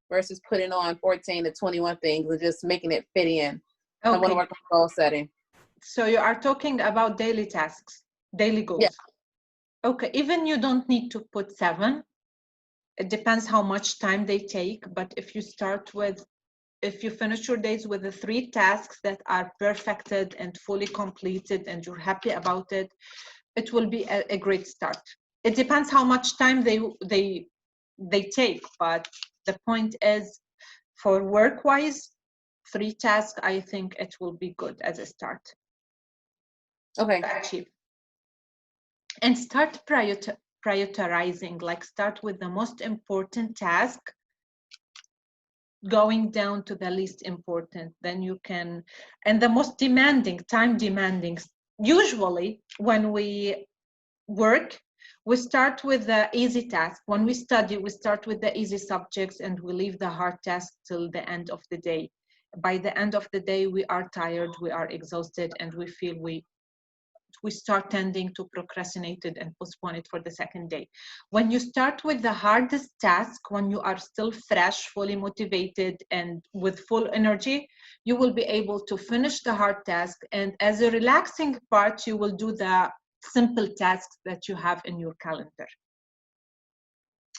versus putting on 14 to 21 things and just making it fit in. Okay. I want to work on goal setting. So you are talking about daily tasks, daily goals. Yeah. Okay, even you don't need to put 7. It depends how much time they take, but if you finish your days with the 3 tasks that are perfected and fully completed and you're happy about it, it will be a great start. It depends how much time they take, but the point is, for work-wise, 3 tasks, I think it will be good as a start. Okay. To achieve. And start prioritizing, like start with the most important task, going down to the least important, then you can, and the most demanding, time demanding. Usually when we work, we start with the easy task. When we study, we start with the easy subjects and we leave the hard tasks till the end of the day. By the end of the day, we are tired, we are exhausted, and we feel we start tending to procrastinate it and postpone it for the second day. When you start with the hardest task, when you are still fresh, fully motivated, and with full energy, you will be able to finish the hard task. And as a relaxing part, you will do the simple tasks that you have in your calendar.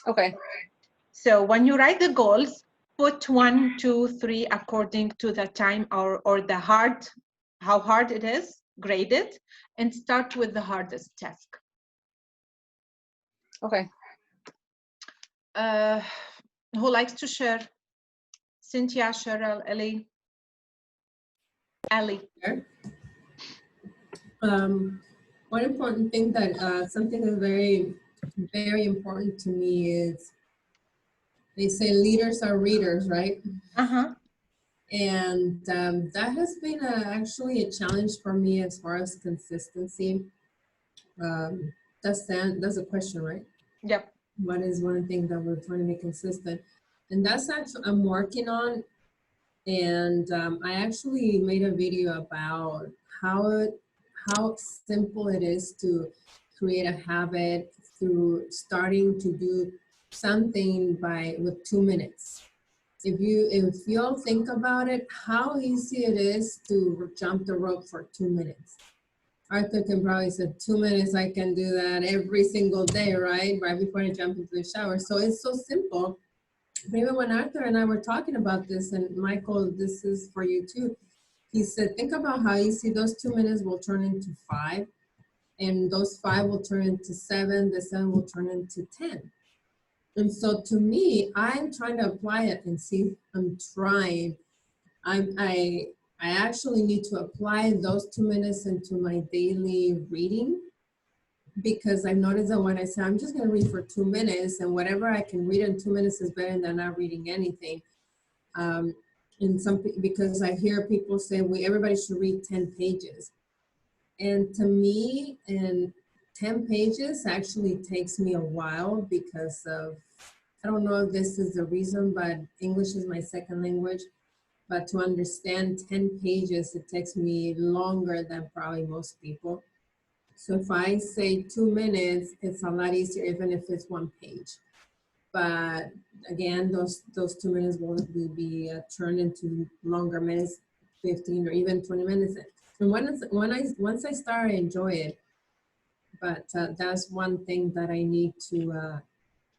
Okay. So when you write the goals, put 1, 2, 3 according to the time or the how hard it is, grade it, and start with the hardest task. Okay. Who likes to share? Cynthia, Cheryl, Ellie? Ellie. One important thing that something that's very, very important to me is they say leaders are readers, right? Uh-huh. And that has been actually a challenge for me as far as consistency. That's a question, right? Yep. What is one thing that we're trying to be consistent? And that's actually I'm working on. And I actually made a video about how simple it is to create a habit through starting to do something with 2 minutes. If you all think about it, how easy it is to jump the rope for 2 minutes. Arthur can probably say 2 minutes, I can do that every single day, right? Right before I jump into the shower. So it's so simple. But even when Arthur and I were talking about this, and Michael, this is for you too, he said, think about how easy those 2 minutes will turn into 5, and those 5 will turn into 7, the 7 will turn into 10. And so to me, I'm trying to apply it and see, I'm trying. I actually need to apply those 2 minutes into my daily reading, because I noticed that when I say I'm just going to read for 2 minutes, and whatever I can read in 2 minutes is better than not reading anything. Because I hear people say, everybody should read 10 pages. And to me, 10 pages actually takes me a while because of, I don't know if this is the reason, but English is my second language. But to understand 10 pages, it takes me longer than probably most people. So if I say 2 minutes, it's a lot easier, even if it's 1 page. But again, those 2 minutes will be turned into longer minutes, 15 or even 20 minutes. And once I start, I enjoy it. But that's one thing that I need to,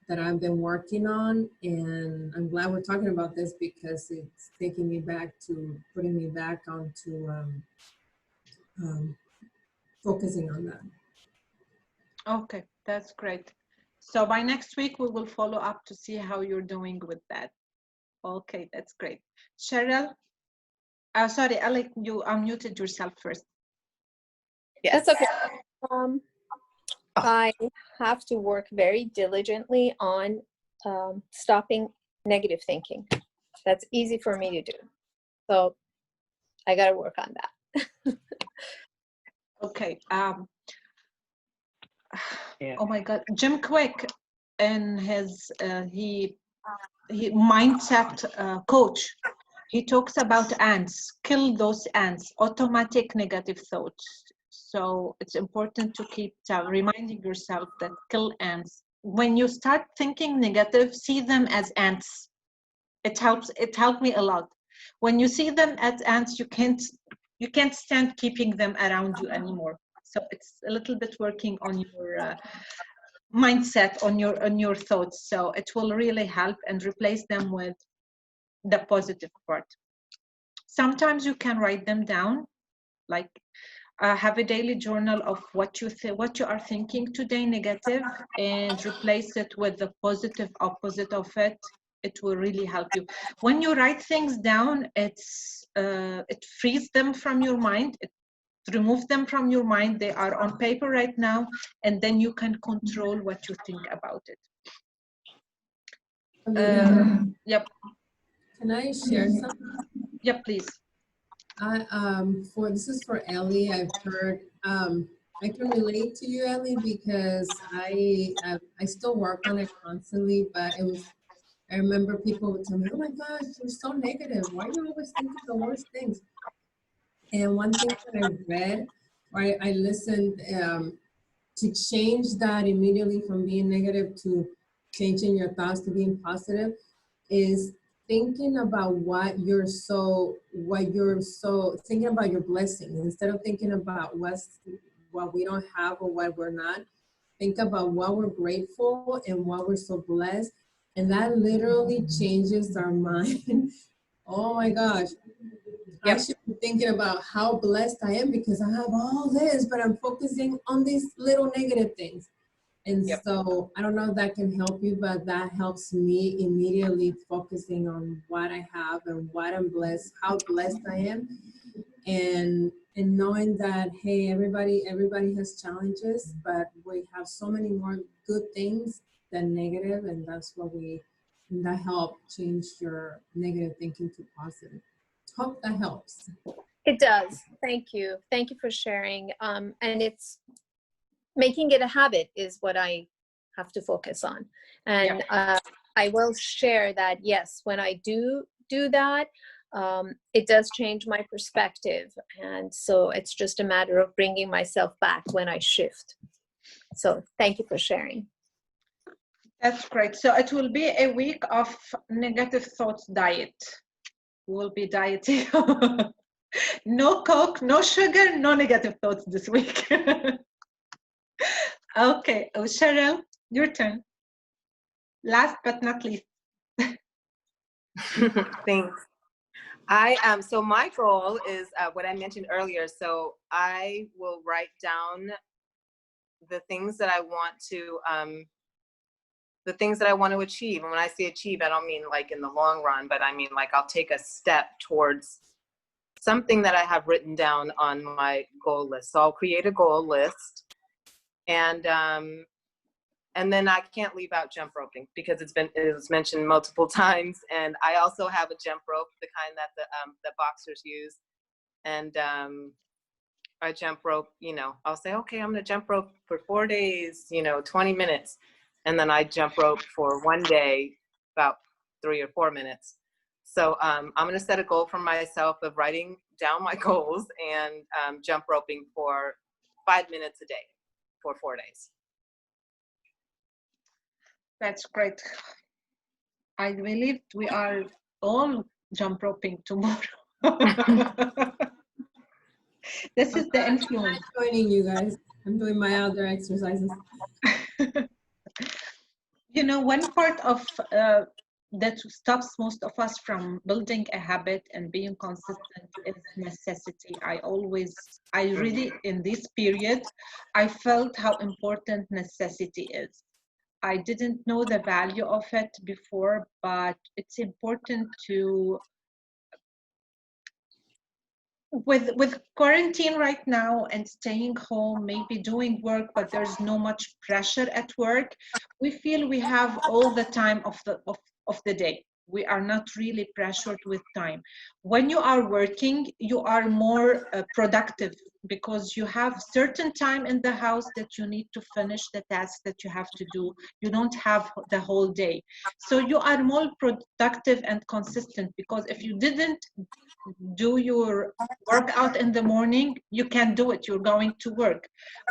that I've been working on. And I'm glad we're talking about this because it's taking me back to putting me back onto focusing on that. Okay, that's great. So by next week, we will follow up to see how you're doing with that. Okay, that's great. Cheryl? Sorry, Alec, you unmuted yourself first. Yes. That's okay. I have to work very diligently on stopping negative thinking. That's easy for me to do. So I got to work on that. Okay. Oh my God, Jim Quick in his he mindset coach, he talks about ants. Kill those ants, automatic negative thoughts. So it's important to keep reminding yourself that kill ants. When you start thinking negative, see them as ants. It helped me a lot. When you see them as ants, you can't stand keeping them around you anymore. So it's a little bit working on your mindset on your thoughts. So it will really help and replace them with the positive part. Sometimes you can write them down, like have a daily journal of what you are thinking today negative, and replace it with the positive opposite of it. It will really help you. When you write things down, it frees them from your mind. It removes them from your mind. They are on paper right now, and then you can control what you think about it. Yep. Can I share something? Yep, please. This is for Ellie. I've heard I can relate to you, Ellie, because I still work on it constantly. But I remember people would tell me, "Oh my gosh, you're so negative. Why are you always thinking the worst things?" And one thing that I read, or I listened to change that immediately from being negative to changing your thoughts to being positive, is thinking about thinking about your blessings instead of thinking about what we don't have or what we're not. Think about what we're grateful and what we're so blessed, and that literally changes our mind. Oh my gosh. Yep. I should be thinking about how blessed I am because I have all this, but I'm focusing on these little negative things. And yep. So I don't know if that can help you, but that helps me immediately focusing on what I have and what I'm blessed, how blessed I am. And knowing that, hey, everybody has challenges, but we have so many more good things than negative, and that helps change your negative thinking to positive. Hope that helps. It does. Thank you. Thank you for sharing. And it's making it a habit is what I have to focus on. And I will share that, yes, when I do that, it does change my perspective. And so it's just a matter of bringing myself back when I shift. So thank you for sharing. That's great. So it will be a week of negative thoughts diet. We'll be dieting. No Coke, no sugar, no negative thoughts this week. Okay, Cheryl, your turn. Last but not least. Thanks. So my goal is what I mentioned earlier. So I will write down the things that I want to achieve. And when I say achieve, I don't mean like in the long run, but I mean like I'll take a step towards something that I have written down on my goal list. So I'll create a goal list, and then I can't leave out jump roping because it was mentioned multiple times. And I also have a jump rope, the kind that the boxers use. And I jump rope, I'll say, okay, I'm gonna jump rope for 4 days, 20 minutes. And then I jump rope for one day, about 3 or 4 minutes. So I'm gonna set a goal for myself of writing down my goals and jump roping for 5 minutes a day for 4 days. That's great. I believe we are all jump roping tomorrow. This is the influence. I'm joining you guys. I'm doing my outdoor exercises. One part of that stops most of us from building a habit and being consistent is necessity. I really, in this period, I felt how important necessity is. I didn't know the value of it before, but it's important to, with quarantine right now and staying home, maybe doing work, but there's no much pressure at work. We feel we have all the time of the day. We are not really pressured with time. When you are working, you are more productive because you have certain time in the house that you need to finish the tasks that you have to do. You don't have the whole day. So you are more productive and consistent, because if you didn't do your workout in the morning, you can't do it. You're going to work.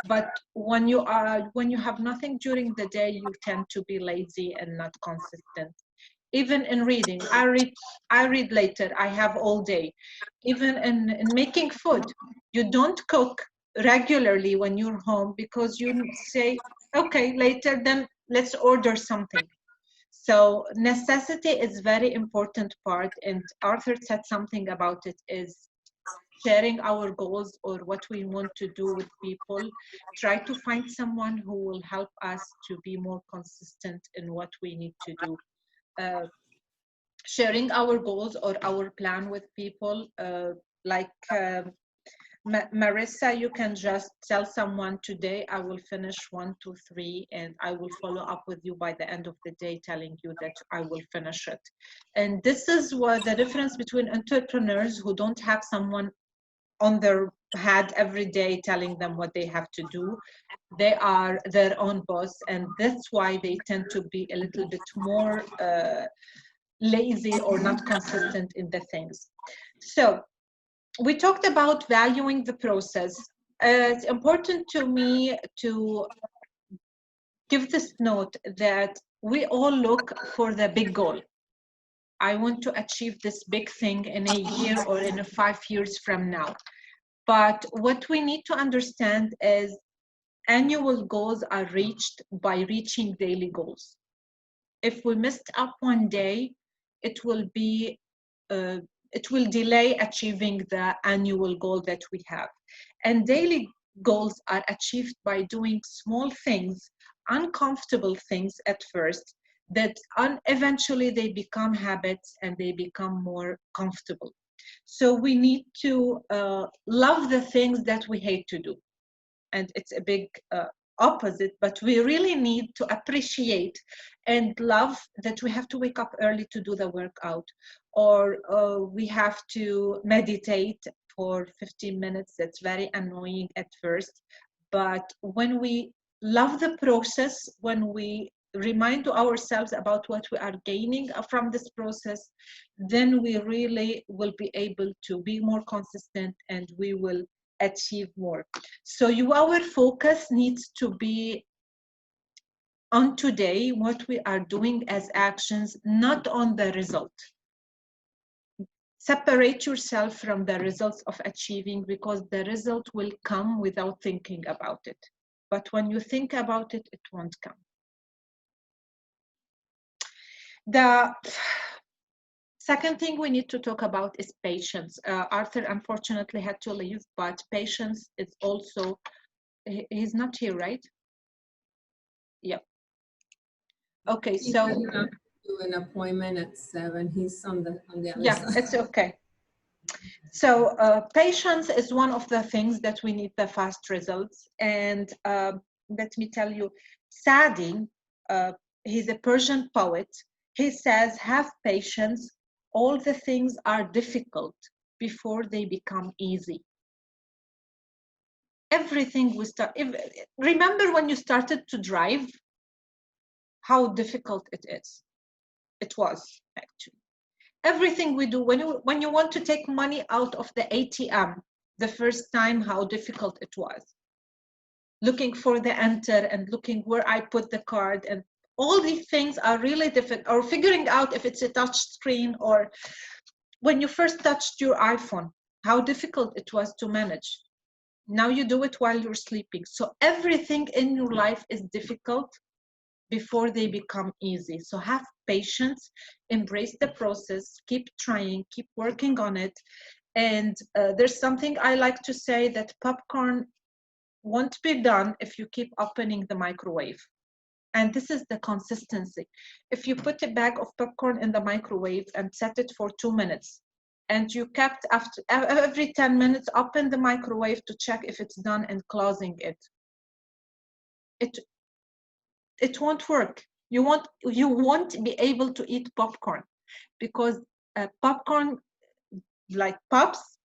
But when you have nothing during the day, you tend to be lazy and not consistent. Even in reading, I read later. I have all day. Even in making food, you don't cook regularly when you're home, because you say, okay, later, then let's order something. So necessity is very important part, and Arthur said something about it, is sharing our goals or what we want to do with people. Try to find someone who will help us to be more consistent in what we need to do. Sharing our goals or our plan with people, Marissa, you can just tell someone, today I will finish 1, 2, 3, and I will follow up with you by the end of the day, telling you that I will finish it. And this is what the difference between entrepreneurs who don't have someone on their head every day telling them what they have to do. They are their own boss, and that's why they tend to be a little bit more lazy or not consistent in the things. So we talked about valuing the process. It's important to me to give this note that we all look for the big goal. I want to achieve this big thing in a year or in 5 years from now. But what we need to understand is annual goals are reached by reaching daily goals. If we missed up one day, it will delay achieving the annual goal that we have. And daily goals are achieved by doing small things, uncomfortable things at first, that eventually they become habits and they become more comfortable. So we need to love the things that we hate to do. And it's a big opposite, but we really need to appreciate and love that we have to wake up early to do the workout, or we have to meditate for 15 minutes. That's very annoying at first. But when we love the process, when we remind ourselves about what we are gaining from this process, then we really will be able to be more consistent and we will achieve more. So our focus needs to be on today, what we are doing as actions, not on the result. Separate yourself from the results of achieving, because the result will come without thinking about it. But when you think about it, it won't come. The second thing we need to talk about is patience. Arthur unfortunately had to leave, but patience is also, he's not here, right? Yeah. Okay, so do an appointment at 7. He's on the other yeah, side. it's okay. So patience is one of the things that we need the fast results. And let me tell you, Sadi, he's a Persian poet. He says, have patience. All the things are difficult before they become easy. Everything we start, remember when you started to drive, how difficult it is. It was actually. Everything we do, when you want to take money out of the ATM, the first time, how difficult it was. Looking for the enter and looking where I put the card, and all these things are really difficult. Or figuring out if it's a touch screen, or when you first touched your iPhone, how difficult it was to manage. Now you do it while you're sleeping. So everything in your life is difficult before they become easy. So have patience, embrace the process, keep trying, keep working on it. And there's something I like to say, that popcorn won't be done if you keep opening the microwave. And this is the consistency. If you put a bag of popcorn in the microwave and set it for 2 minutes, and you kept after every 10 minutes open the microwave to check if it's done and closing it, it won't work. You won't be able to eat popcorn, because popcorn, like pops,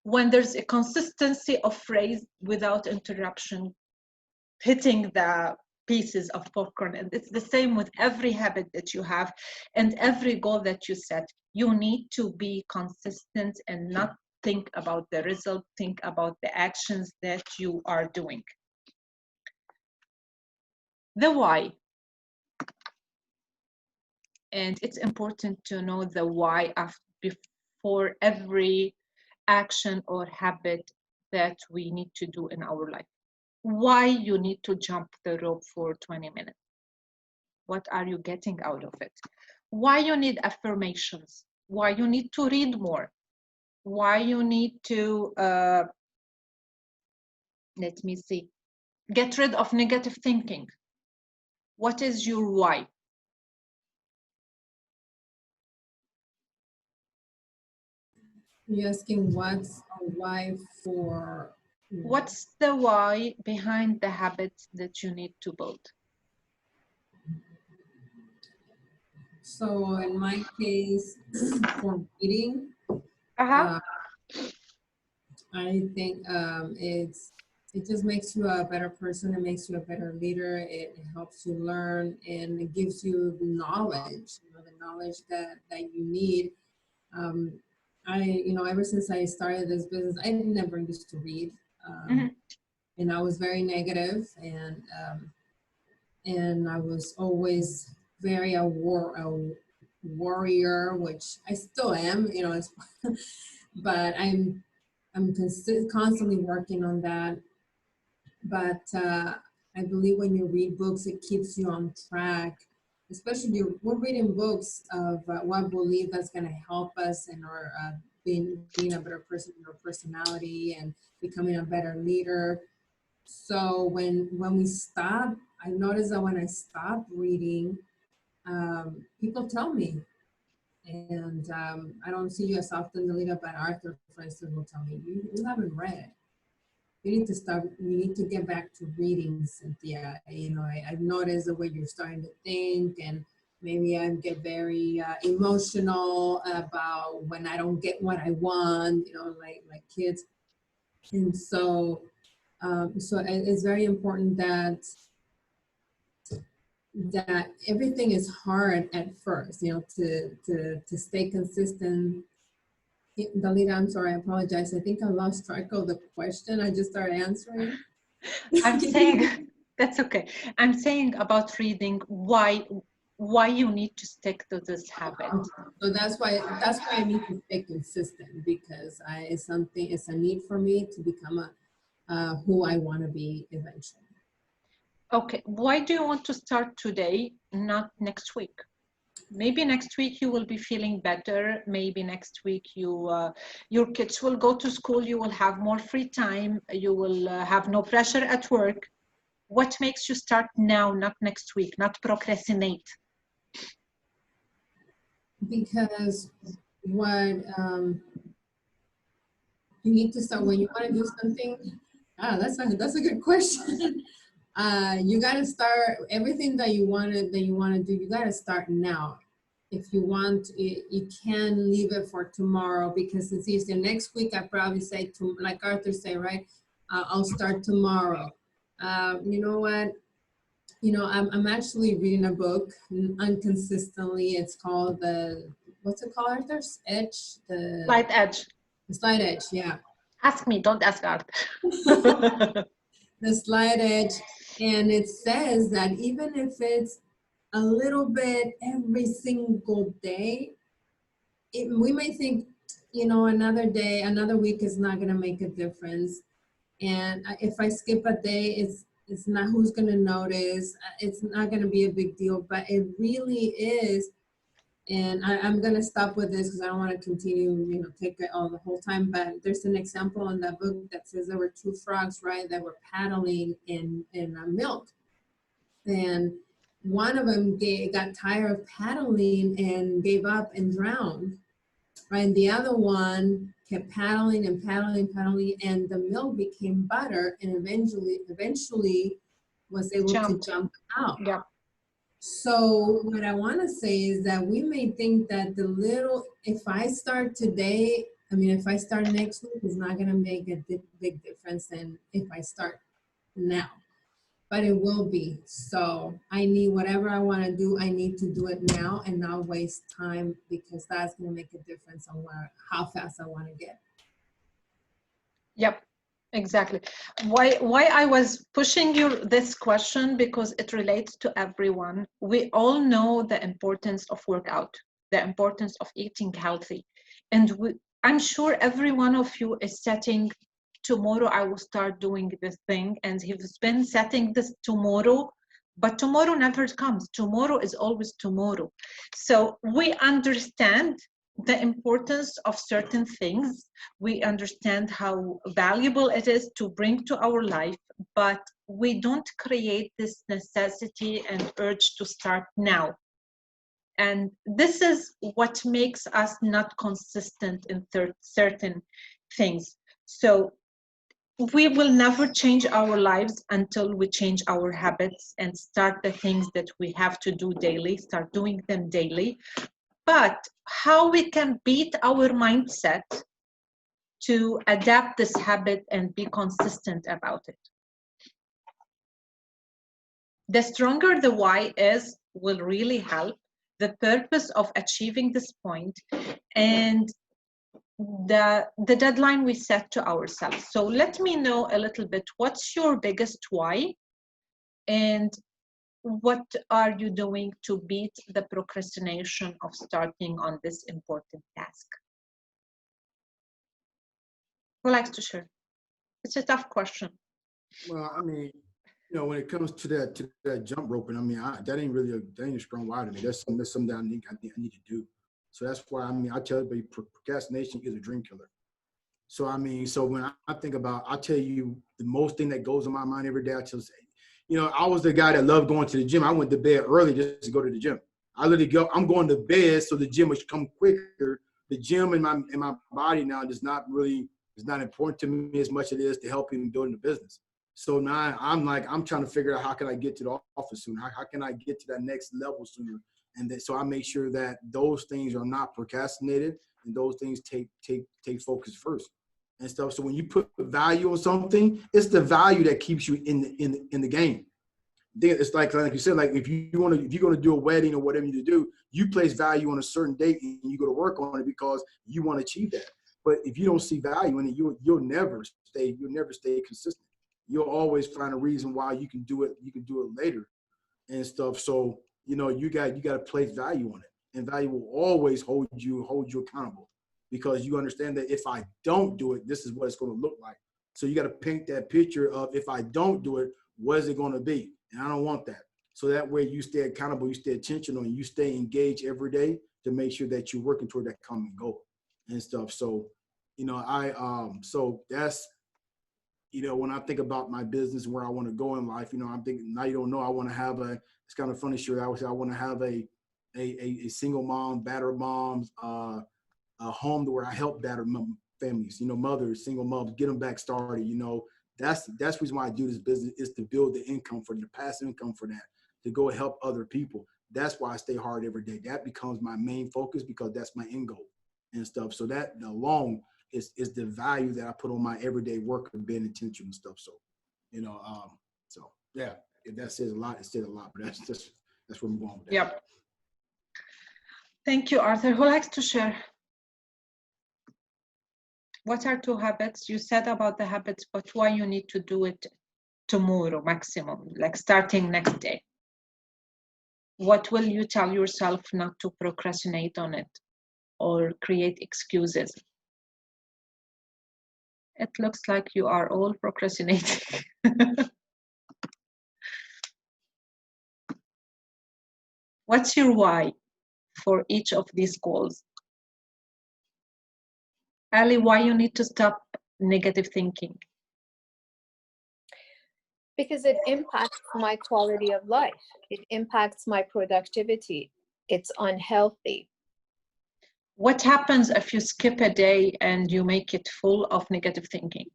when there's a consistency of phrase without interruption, hitting the pieces of popcorn. And it's the same with every habit that you have and every goal that you set. You need to be consistent and not think about the result, think about the actions that you are doing. The why. And it's important to know the why before every action or habit that we need to do in our life. Why you need to jump the rope for 20 minutes? What are you getting out of it? Why you need affirmations? Why you need to read more? Why you need to, let me see, get rid of negative thinking? What is your why? You're asking what's a why for? What's the why behind the habits that you need to build? So in my case, for reading, Uh-huh. I think it just makes you a better person. It makes you a better leader. It helps you learn, and it gives you knowledge. You know, the knowledge that you need. Ever since I started this business, I never used to read, and I was very negative, and I was always very a warrior, which I still am. You know, but I'm constantly working on that. But I believe when you read books, it keeps you on track. Especially we're reading books of what we believe that's going to help us in our being a better person in our personality and becoming a better leader. So when we stop, I noticed that when I stop reading, people tell me, and I don't see you as often, Delita, but Arthur, for instance, will tell me, you haven't read. You need to start, you need to get back to reading, Cynthia. You know, I've noticed the way you're starting to think, and maybe I get very emotional about when I don't get what I want, you know, like kids. And so, it's very important that everything is hard at first, you know, to stay consistent. Dalita, I'm sorry, I apologize. I think I lost track of the question. I just started answering. I'm saying, that's okay. I'm saying about reading, why you need to stick to this habit. So that's why I need to stay consistent, because it's a need for me to become who I want to be eventually. Okay, why do you want to start today, not next week? Maybe next week you will be feeling better. Maybe next week your kids will go to school. You will have more free time. You will have no pressure at work. What makes you start now, not next week, not procrastinate? Because what you need to start when you want to do something. That's a good question. You got to start everything that you want to do. You got to start now. If you want, you can leave it for tomorrow, because it's easier. Next week, I probably say like Arthur say, right? I'll start tomorrow. You know what? You know, I'm actually reading a book unconsistently. It's called what's it called, Arthur? Edge? Slight edge. The Slight Edge, yeah. Ask me, don't ask Arthur. The Slight Edge. And it says that even if it's a little bit every single day, we may think, you know, another day, another week is not going to make a difference. And if I skip a day, it's not who's going to notice. It's not going to be a big deal, but it really is. And I'm going to stop with this because I don't want to continue, you know, take it all the whole time. But there's an example in that book that says there were two frogs, right, that were paddling in milk. And one of them got tired of paddling and gave up and drowned. Right? And the other one kept paddling and paddling, and the milk became butter, and eventually was able to jump out. Yeah. So what I want to say is that we may think that if I start today, if I start next week, it's not going to make a big difference than if I start now. But it will be. So I need whatever I want to do, I need to do it now and not waste time, because that's going to make a difference on how fast I want to get. Yep, exactly. Why I was pushing you this question, because it relates to everyone. We all know the importance of workout, the importance of eating healthy. And I'm sure every one of you is setting tomorrow I will start doing this thing, and he's been setting this tomorrow, but tomorrow never comes. Tomorrow is always tomorrow. So we understand the importance of certain things. We understand how valuable it is to bring to our life, but we don't create this necessity and urge to start now. And this is what makes us not consistent in certain things. So we will never change our lives until we change our habits and start the things that we have to do daily, start doing them daily. But how we can beat our mindset to adapt this habit and be consistent about it. The stronger the why is will really help the purpose of achieving this point and the deadline we set to ourselves. So let me know a little bit, what's your biggest why and what are you doing to beat the procrastination of starting on this important task? Who likes to share? It's a tough question. Well, I mean, you know, when it comes to that jump roping, I mean, that ain't really that ain't a strong why to me. That's something that I need to do. So that's why, I mean, I tell everybody procrastination is a dream killer. So I mean, so when I think about, I tell you the most thing that goes in my mind every day. I just say, you know, I was the guy that loved going to the gym. I went to bed early just to go to the gym. I literally I'm going to bed so the gym would come quicker. The gym in my body now is not important to me as much as it is to help him building the business. So now I'm trying to figure out how can I get to the office sooner? How can I get to that next level sooner? And then, so I make sure that those things are not procrastinated and those things take focus first and stuff. So when you put value on something, it's the value that keeps you in the game. It's like you said, like if you're going to do a wedding or whatever you do, you place value on a certain date and you go to work on it because you want to achieve that. But if you don't see value in it, you'll never stay consistent. You'll always find a reason why you can do it later and stuff. So, you know, you got to place value on it, and value will always hold you accountable because you understand that if I don't do it, this is what it's going to look like. So you got to paint that picture of if I don't do it, what is it going to be? And I don't want that. So that way you stay accountable, you stay attentional, and you stay engaged every day to make sure that you're working toward that common goal and stuff. So, you know, so that's, you know, when I think about my business and where I want to go in life, you know, I'm thinking, now you don't know, I want to have it's kind of funny, sure. I would say I want to have a single mom, battered moms, a home where I help battered families, you know, mothers, single moms, get them back started. You know, that's the reason why I do this business, is to build the income for the passive income for that, to go help other people. That's why I stay hard every day. That becomes my main focus because that's my end goal and stuff. So that alone is the value that I put on my everyday work and being intentional and stuff. So, you know, so yeah, if that says a lot, it says a lot, but that's where I'm going with that. Yep. Thank you, Arthur. Who likes to share? What are 2 habits? You said about the habits, but why you need to do it tomorrow maximum, like starting next day? What will you tell yourself not to procrastinate on it or create excuses? It looks like you are all procrastinating. What's your why for each of these goals? Ali, why you need to stop negative thinking? Because it impacts my quality of life. It impacts my productivity. It's unhealthy. What happens if you skip a day and you make it full of negative thinking?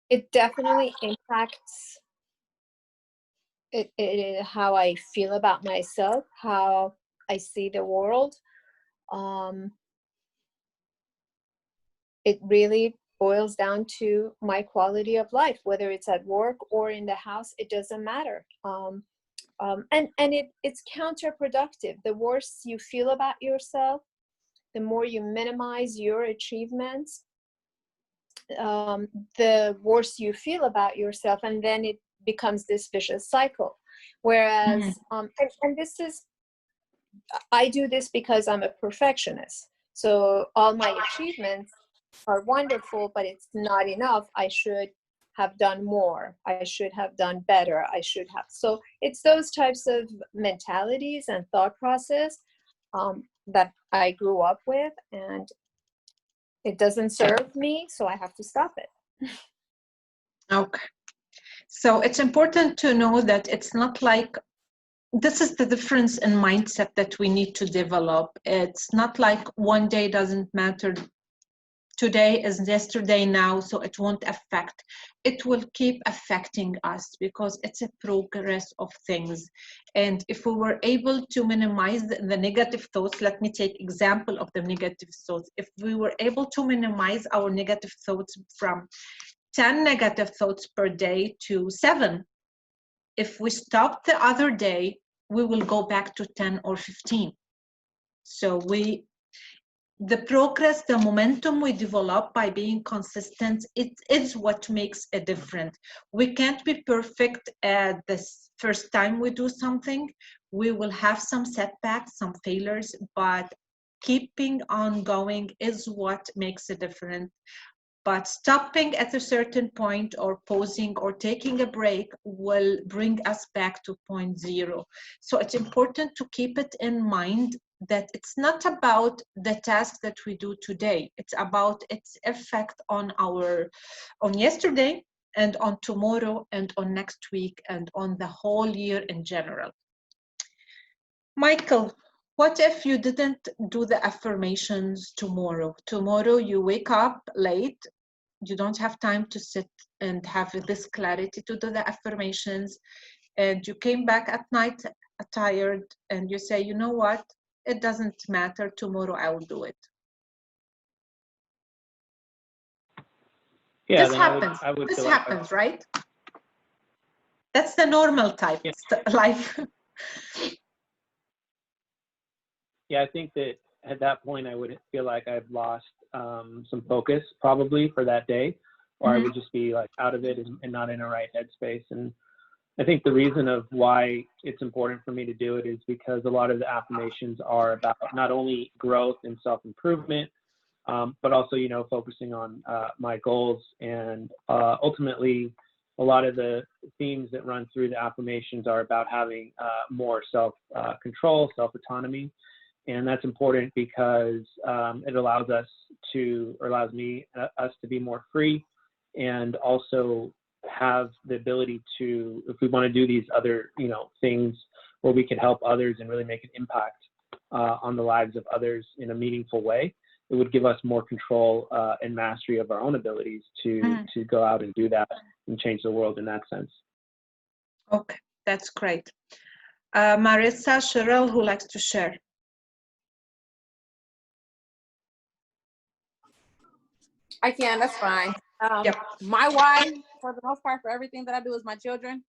It definitely impacts how I feel about myself, how I see the world. It really boils down to my quality of life, whether it's at work or in the house, it doesn't matter. And it's counterproductive. The worse you feel about yourself, the more you minimize your achievements, the worse you feel about yourself, and then it becomes this vicious cycle. Whereas, and this is, I do this because I'm a perfectionist. So all my achievements are wonderful, but it's not enough. I should have done more. I should have done better. I should have. So it's those types of mentalities and thought process that I grew up with, and it doesn't serve me, so I have to stop it. Okay. So it's important to know that it's not like, this is the difference in mindset that we need to develop. It's not like one day doesn't matter. Today is yesterday now, so it won't affect. It will keep affecting us because it's a progress of things. And if we were able to minimize the negative thoughts, let me take example of the negative thoughts. If we were able to minimize our negative thoughts from 10 negative thoughts per day to 7, if we stop the other day, we will go back to 10 or 15. So the progress, the momentum we develop by being consistent, it is what makes a difference. We can't be perfect at the first time we do something. We will have some setbacks, some failures, but keeping on going is what makes a difference. But stopping at a certain point or pausing or taking a break will bring us back to point zero. So it's important to keep it in mind that it's not about the task that we do today. It's about its effect on yesterday and on tomorrow and on next week and on the whole year in general. Michael, what if you didn't do the affirmations tomorrow? Tomorrow you wake up late, you don't have time to sit and have this clarity to do the affirmations, and you came back at night tired, and you say, you know what, it doesn't matter, tomorrow I will do it. Yeah, This happens. I would This feel like happens, right? That's the normal type life. yeah, I think that at that point I would feel like I've lost some focus probably for that day, or I would just be like out of it and not in a right headspace. And I think the reason of why it's important for me to do it is because a lot of the affirmations are about not only growth and self-improvement, but also, you know, focusing on my goals. And ultimately, a lot of the themes that run through the affirmations are about having more self-control, self-autonomy. And that's important because it allows us to be more free, and also have the ability to, if we want to do these other, you know, things where we can help others and really make an impact on the lives of others in a meaningful way, it would give us more control and mastery of our own abilities to go out and do that and change the world in that sense. Okay, that's great. Marissa, Cheryl, who likes to share? I can, that's fine. Yep. My why, for the most part, for everything that I do is my children.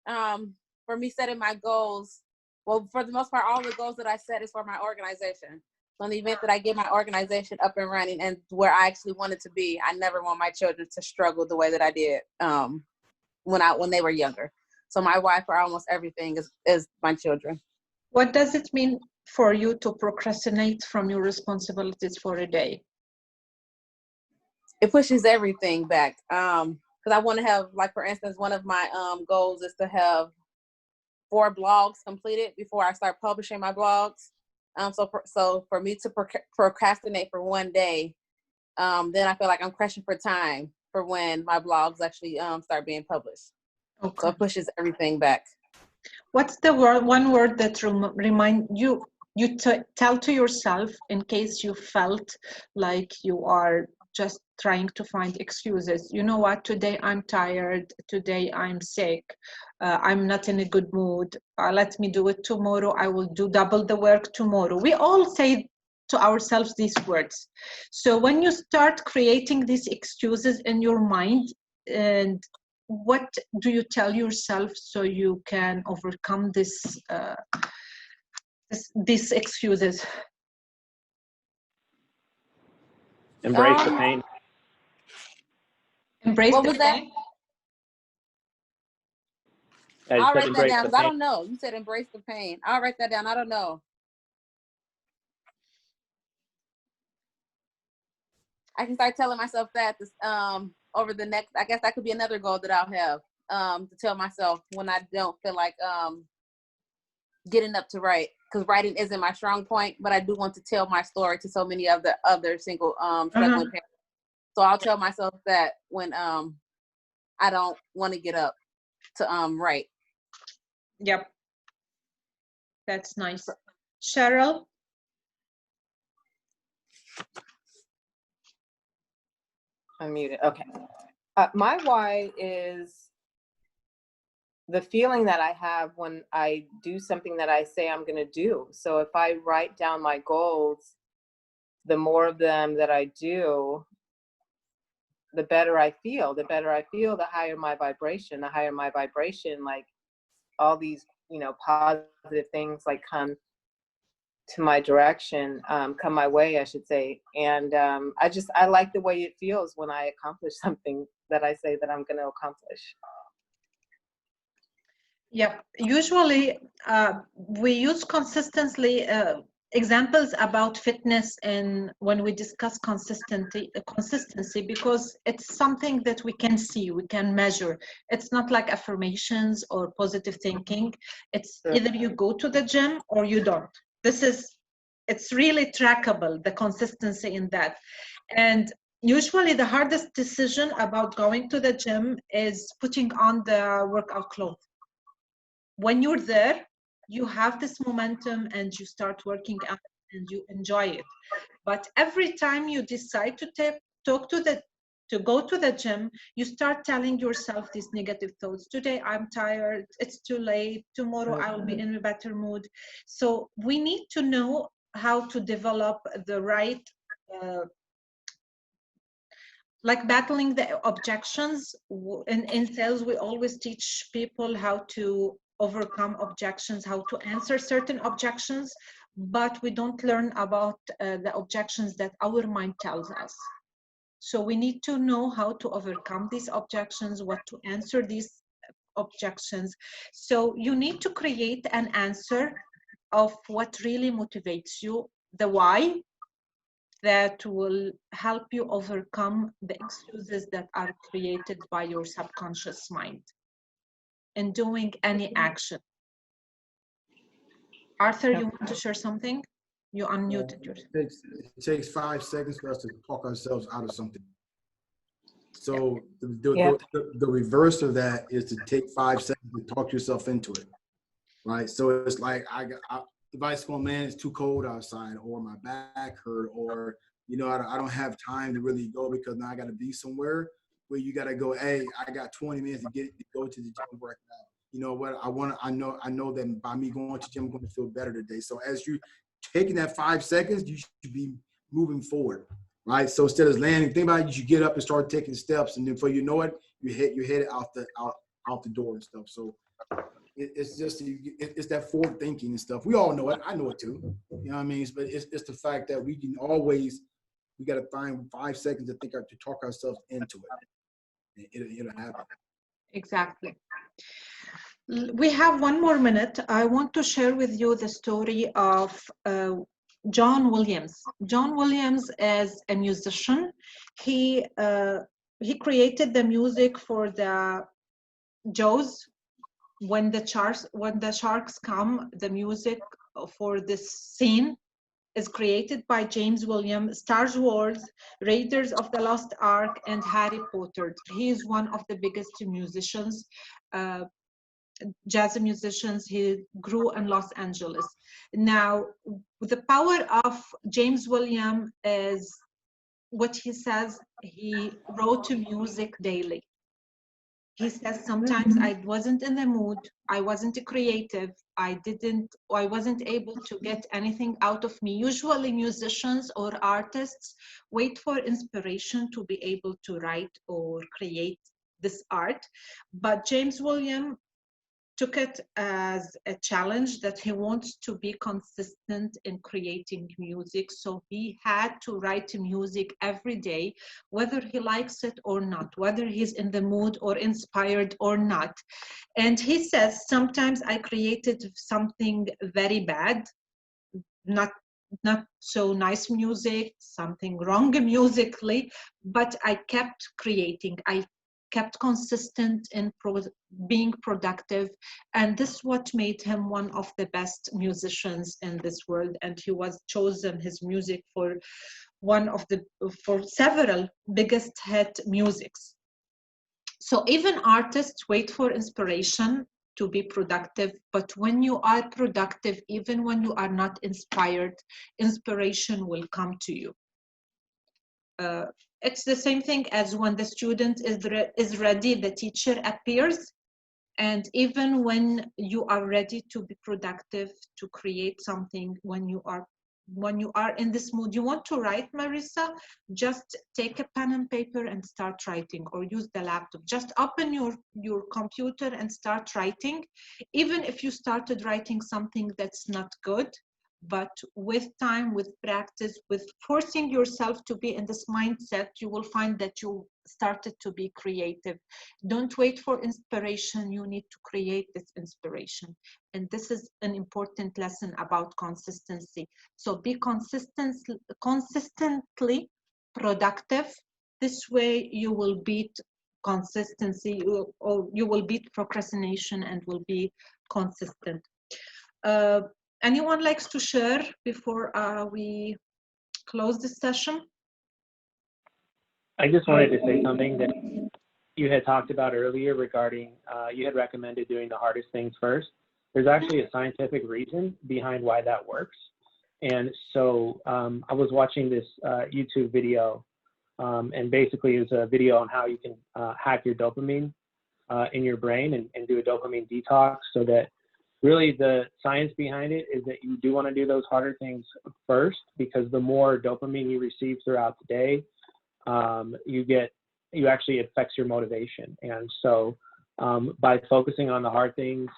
For me setting my goals, well, for the most part, all the goals that I set is for my organization. So in the event that I get my organization up and running and where I actually want it to be, I never want my children to struggle the way that I did when they were younger. So my why for almost everything is my children. What does it mean for you to procrastinate from your responsibilities for a day? It pushes everything back. Because I want to have, like, for instance, one of my goals is to have 4 blogs completed before I start publishing my blogs. So for me to procrastinate for one day, then I feel like I'm crushing for time for when my blogs actually start being published. Okay. So it pushes everything back. What's the one word that remind you tell to yourself in case you felt like you are just trying to find excuses? You know what, today I'm tired, today I'm sick, I'm not in a good mood, let me do it tomorrow, I will do double the work tomorrow. We all say to ourselves these words. So when you start creating these excuses in your mind, and what do you tell yourself so you can overcome these excuses? Embrace the pain. Embrace what the was that? pain? I'll write that down because I don't know. You said embrace the pain. I'll write that down. I don't know. I can start telling myself that this, over the next, I guess that could be another goal that I'll have, to tell myself when I don't feel like getting up to write, because writing isn't my strong point, but I do want to tell my story to so many of the other single struggling parents. So I'll tell myself that when I don't want to get up to write. Yep. That's nice. Cheryl? I'm muted. Okay. My why is the feeling that I have when I do something that I say I'm going to do. So if I write down my goals, the more of them that I do, the better I feel. The better I feel, the higher my vibration. The higher my vibration, like all these, you know, positive things like come to my direction, come my way, I should say. And I like the way it feels when I accomplish something that I say that I'm going to accomplish. Yep. Usually, we use consistently examples about fitness, and when we discuss consistency, because it's something that we can see, we can measure. It's not like affirmations or positive thinking. It's either you go to the gym or you don't. It's really trackable, the consistency in that. And usually the hardest decision about going to the gym is putting on the workout clothes. When you're there, you have this momentum and you start working out and you enjoy it. But every time you decide to go to the gym, you start telling yourself these negative thoughts. Today I'm tired, it's too late, tomorrow I will be in a better mood. So we need to know how to develop the right like battling the objections. In sales, we always teach people how to overcome objections, how to answer certain objections, but we don't learn about the objections that our mind tells us. So we need to know how to overcome these objections, what to answer these objections. So you need to create an answer of what really motivates you, the why, that will help you overcome the excuses that are created by your subconscious mind in doing any action. Arthur, you want to share something? You unmuted yourself. It takes 5 seconds for us to talk ourselves out of something. So the reverse of that is to take 5 seconds to talk yourself into it, right? So it's like if I say, man, it's too cold outside, or my back hurt, or you know, I don't have time to really go because now I got to be somewhere where you got to go. Hey, I got 20 minutes to go to the gym work out. You know what? I know that by me going to the gym, I'm going to feel better today. So as you taking that 5 seconds, you should be moving forward, right? So instead of landing, think about it, you should get up and start taking steps, and then before you know it, you're headed out the door and stuff. So it's that forward thinking and stuff. We all know it. I know it too. You know what I mean? But it's the fact that we got to find 5 seconds to talk ourselves into it. It'll happen. Exactly. We have 1 more minute. I want to share with you the story of John Williams. John Williams is a musician. He created the music for the Jaws. When the sharks come, the music for this scene is created by James Williams. Star Wars, Raiders of the Lost Ark, and Harry Potter. He is one of the biggest musicians, jazz musicians. He grew in Los Angeles. Now, the power of James Williams is what he says. He wrote to music daily. He says, sometimes I wasn't in the mood, I wasn't creative, I wasn't able to get anything out of me. Usually musicians or artists wait for inspiration to be able to write or create this art. But James Williams took it as a challenge that he wants to be consistent in creating music. So he had to write music every day, whether he likes it or not, whether he's in the mood or inspired or not. And he says, sometimes I created something very bad, not not so nice music, something wrong musically, but I kept creating. I kept consistent in being productive, and this is what made him one of the best musicians in this world. And he was chosen his music for for several biggest hit musics. So even artists wait for inspiration to be productive, but when you are productive, even when you are not inspired, inspiration will come to you. It's the same thing as when the student is ready, the teacher appears. And even when you are ready to be productive, to create something, when you are in this mood, you want to write, Marissa, just take a pen and paper and start writing, or use the laptop. Just open your computer and start writing. Even if you started writing something that's not good, but with time, with practice, with forcing yourself to be in this mindset, you will find that you started to be creative. Don't wait for inspiration. You need to create this inspiration. And this is an important lesson about consistency. So be consistently productive. This way you will beat consistency, or you will beat procrastination and will be consistent. Anyone likes to share before we close this session? I just wanted to say something that you had talked about earlier regarding, you had recommended doing the hardest things first. There's actually a scientific reason behind why that works. And so I was watching this YouTube video, and basically it was a video on how you can hack your dopamine in your brain and do a dopamine detox, so that really the science behind it is that you do want to do those harder things first, because the more dopamine you receive throughout the day, you actually affects your motivation. And so by focusing on the hard things,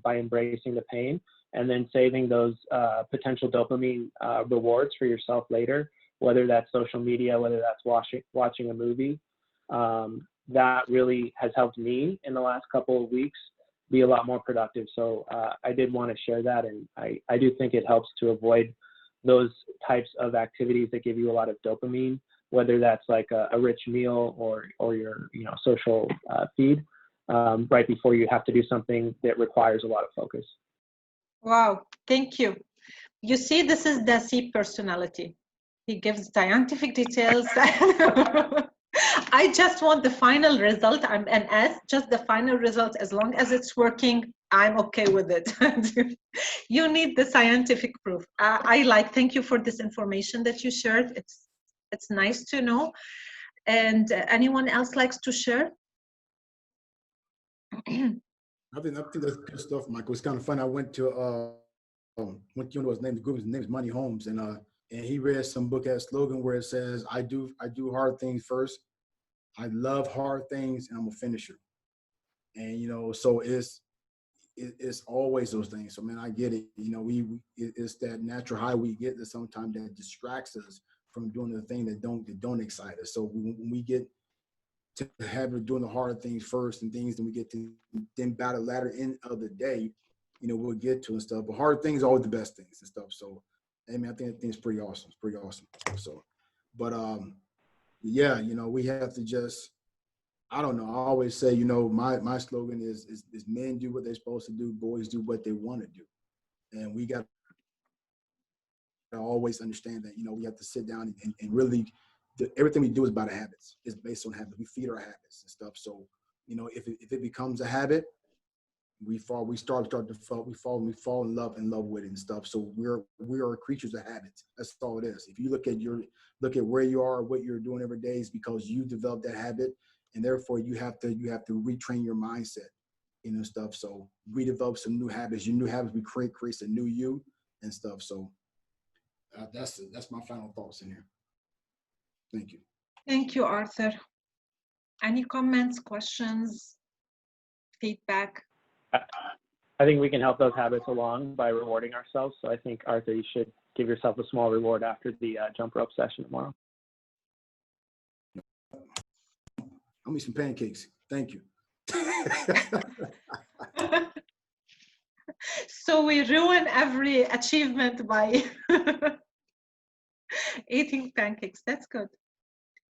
by embracing the pain, and then saving those potential dopamine rewards for yourself later, whether that's social media, whether that's watching a movie, that really has helped me in the last couple of weeks be a lot more productive. So I did want to share that, and I do think it helps to avoid those types of activities that give you a lot of dopamine, whether that's like a rich meal or your social feed, right before you have to do something that requires a lot of focus. Wow, thank you. You see, this is the C personality. He gives scientific details. I just want the final result. I'm an S, just the final result. As long as it's working, I'm okay with it. You need the scientific proof. Thank you for this information that you shared. It's nice to know. And anyone else likes to share? I think that's good stuff, Michael. It's kind of fun. I went to his name. The group's name is Money Holmes, and he read some book at slogan where it says, "I do hard things first. I love hard things, and I'm a finisher." And so it's always those things. So man, I get it. It's that natural high we get that sometimes that distracts us from doing the thing that don't excite us. So when we get to have it doing the hard things first and things, then we get to then by the latter end of the day, we'll get to and stuff. But hard things are always the best things and stuff. So, I mean, I think it's pretty awesome. It's pretty awesome. So, but yeah, we have to just, I don't know. I always say, my slogan is men do what they're supposed to do, boys do what they want to do, and we got to always understand that we have to sit down and really. Everything we do is about habits. It's based on habits. We feed our habits and stuff. So, if it becomes a habit, we fall in love with it and stuff. So we are creatures of habits. That's all it is. If you look at where you are, what you're doing every day, is because you developed that habit, and therefore you have to retrain your mindset, stuff. So we develop some new habits. Your new habits we creates a new you and stuff. So that's my final thoughts in here. Thank you. Thank you, Arthur. Any comments, questions, feedback? I think we can help those habits along by rewarding ourselves. So I think, Arthur, you should give yourself a small reward after the jump rope session tomorrow. I'll eat some pancakes. Thank you. So we ruin every achievement by Eating pancakes, that's good.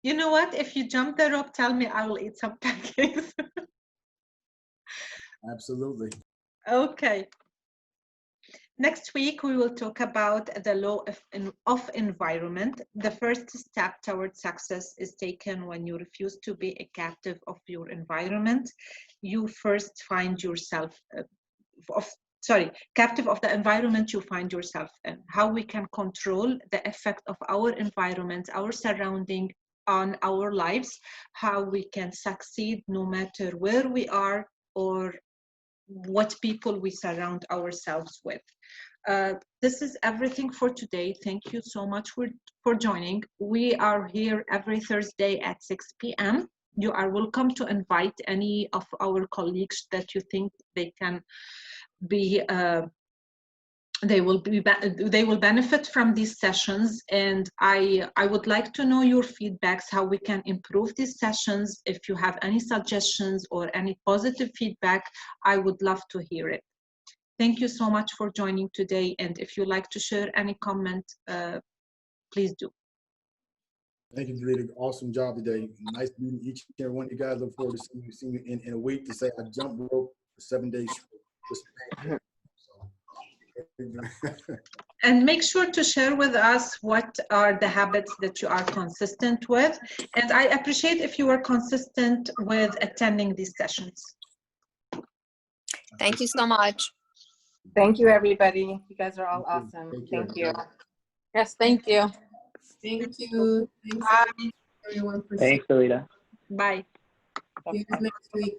You know what? If you jump the rope, tell me, I will eat some pancakes. Absolutely. Okay. Next week, we will talk about the law of environment. The first step towards success is taken when you refuse to be a captive of your environment. You first find yourself, captive of the environment you find yourself in. How we can control the effect of our environment, our surrounding on our lives, how we can succeed no matter where we are or what people we surround ourselves with. This is everything for today. Thank you so much for joining. We are here every Thursday at 6 p.m. You are welcome to invite any of our colleagues that you think they can be they will benefit from these sessions, and I would like to know your feedbacks, how we can improve these sessions. If you have any suggestions or any positive feedback, I would love to hear it. Thank you so much for joining today, and if you'd like to share any comment, please do. Thank you, Dalita. Awesome job today. Nice meeting each and every one of you guys. Look forward to seeing you in a week to say I jumped rope for 7 days straight. And make sure to share with us what are the habits that you are consistent with. And I appreciate if you are consistent with attending these sessions. Thank you so much. Thank you, everybody. You guys are all awesome. Thank you. Yes, thank you. Thank you. Thanks, everyone. For Thanks, Alita. Bye. See you next week.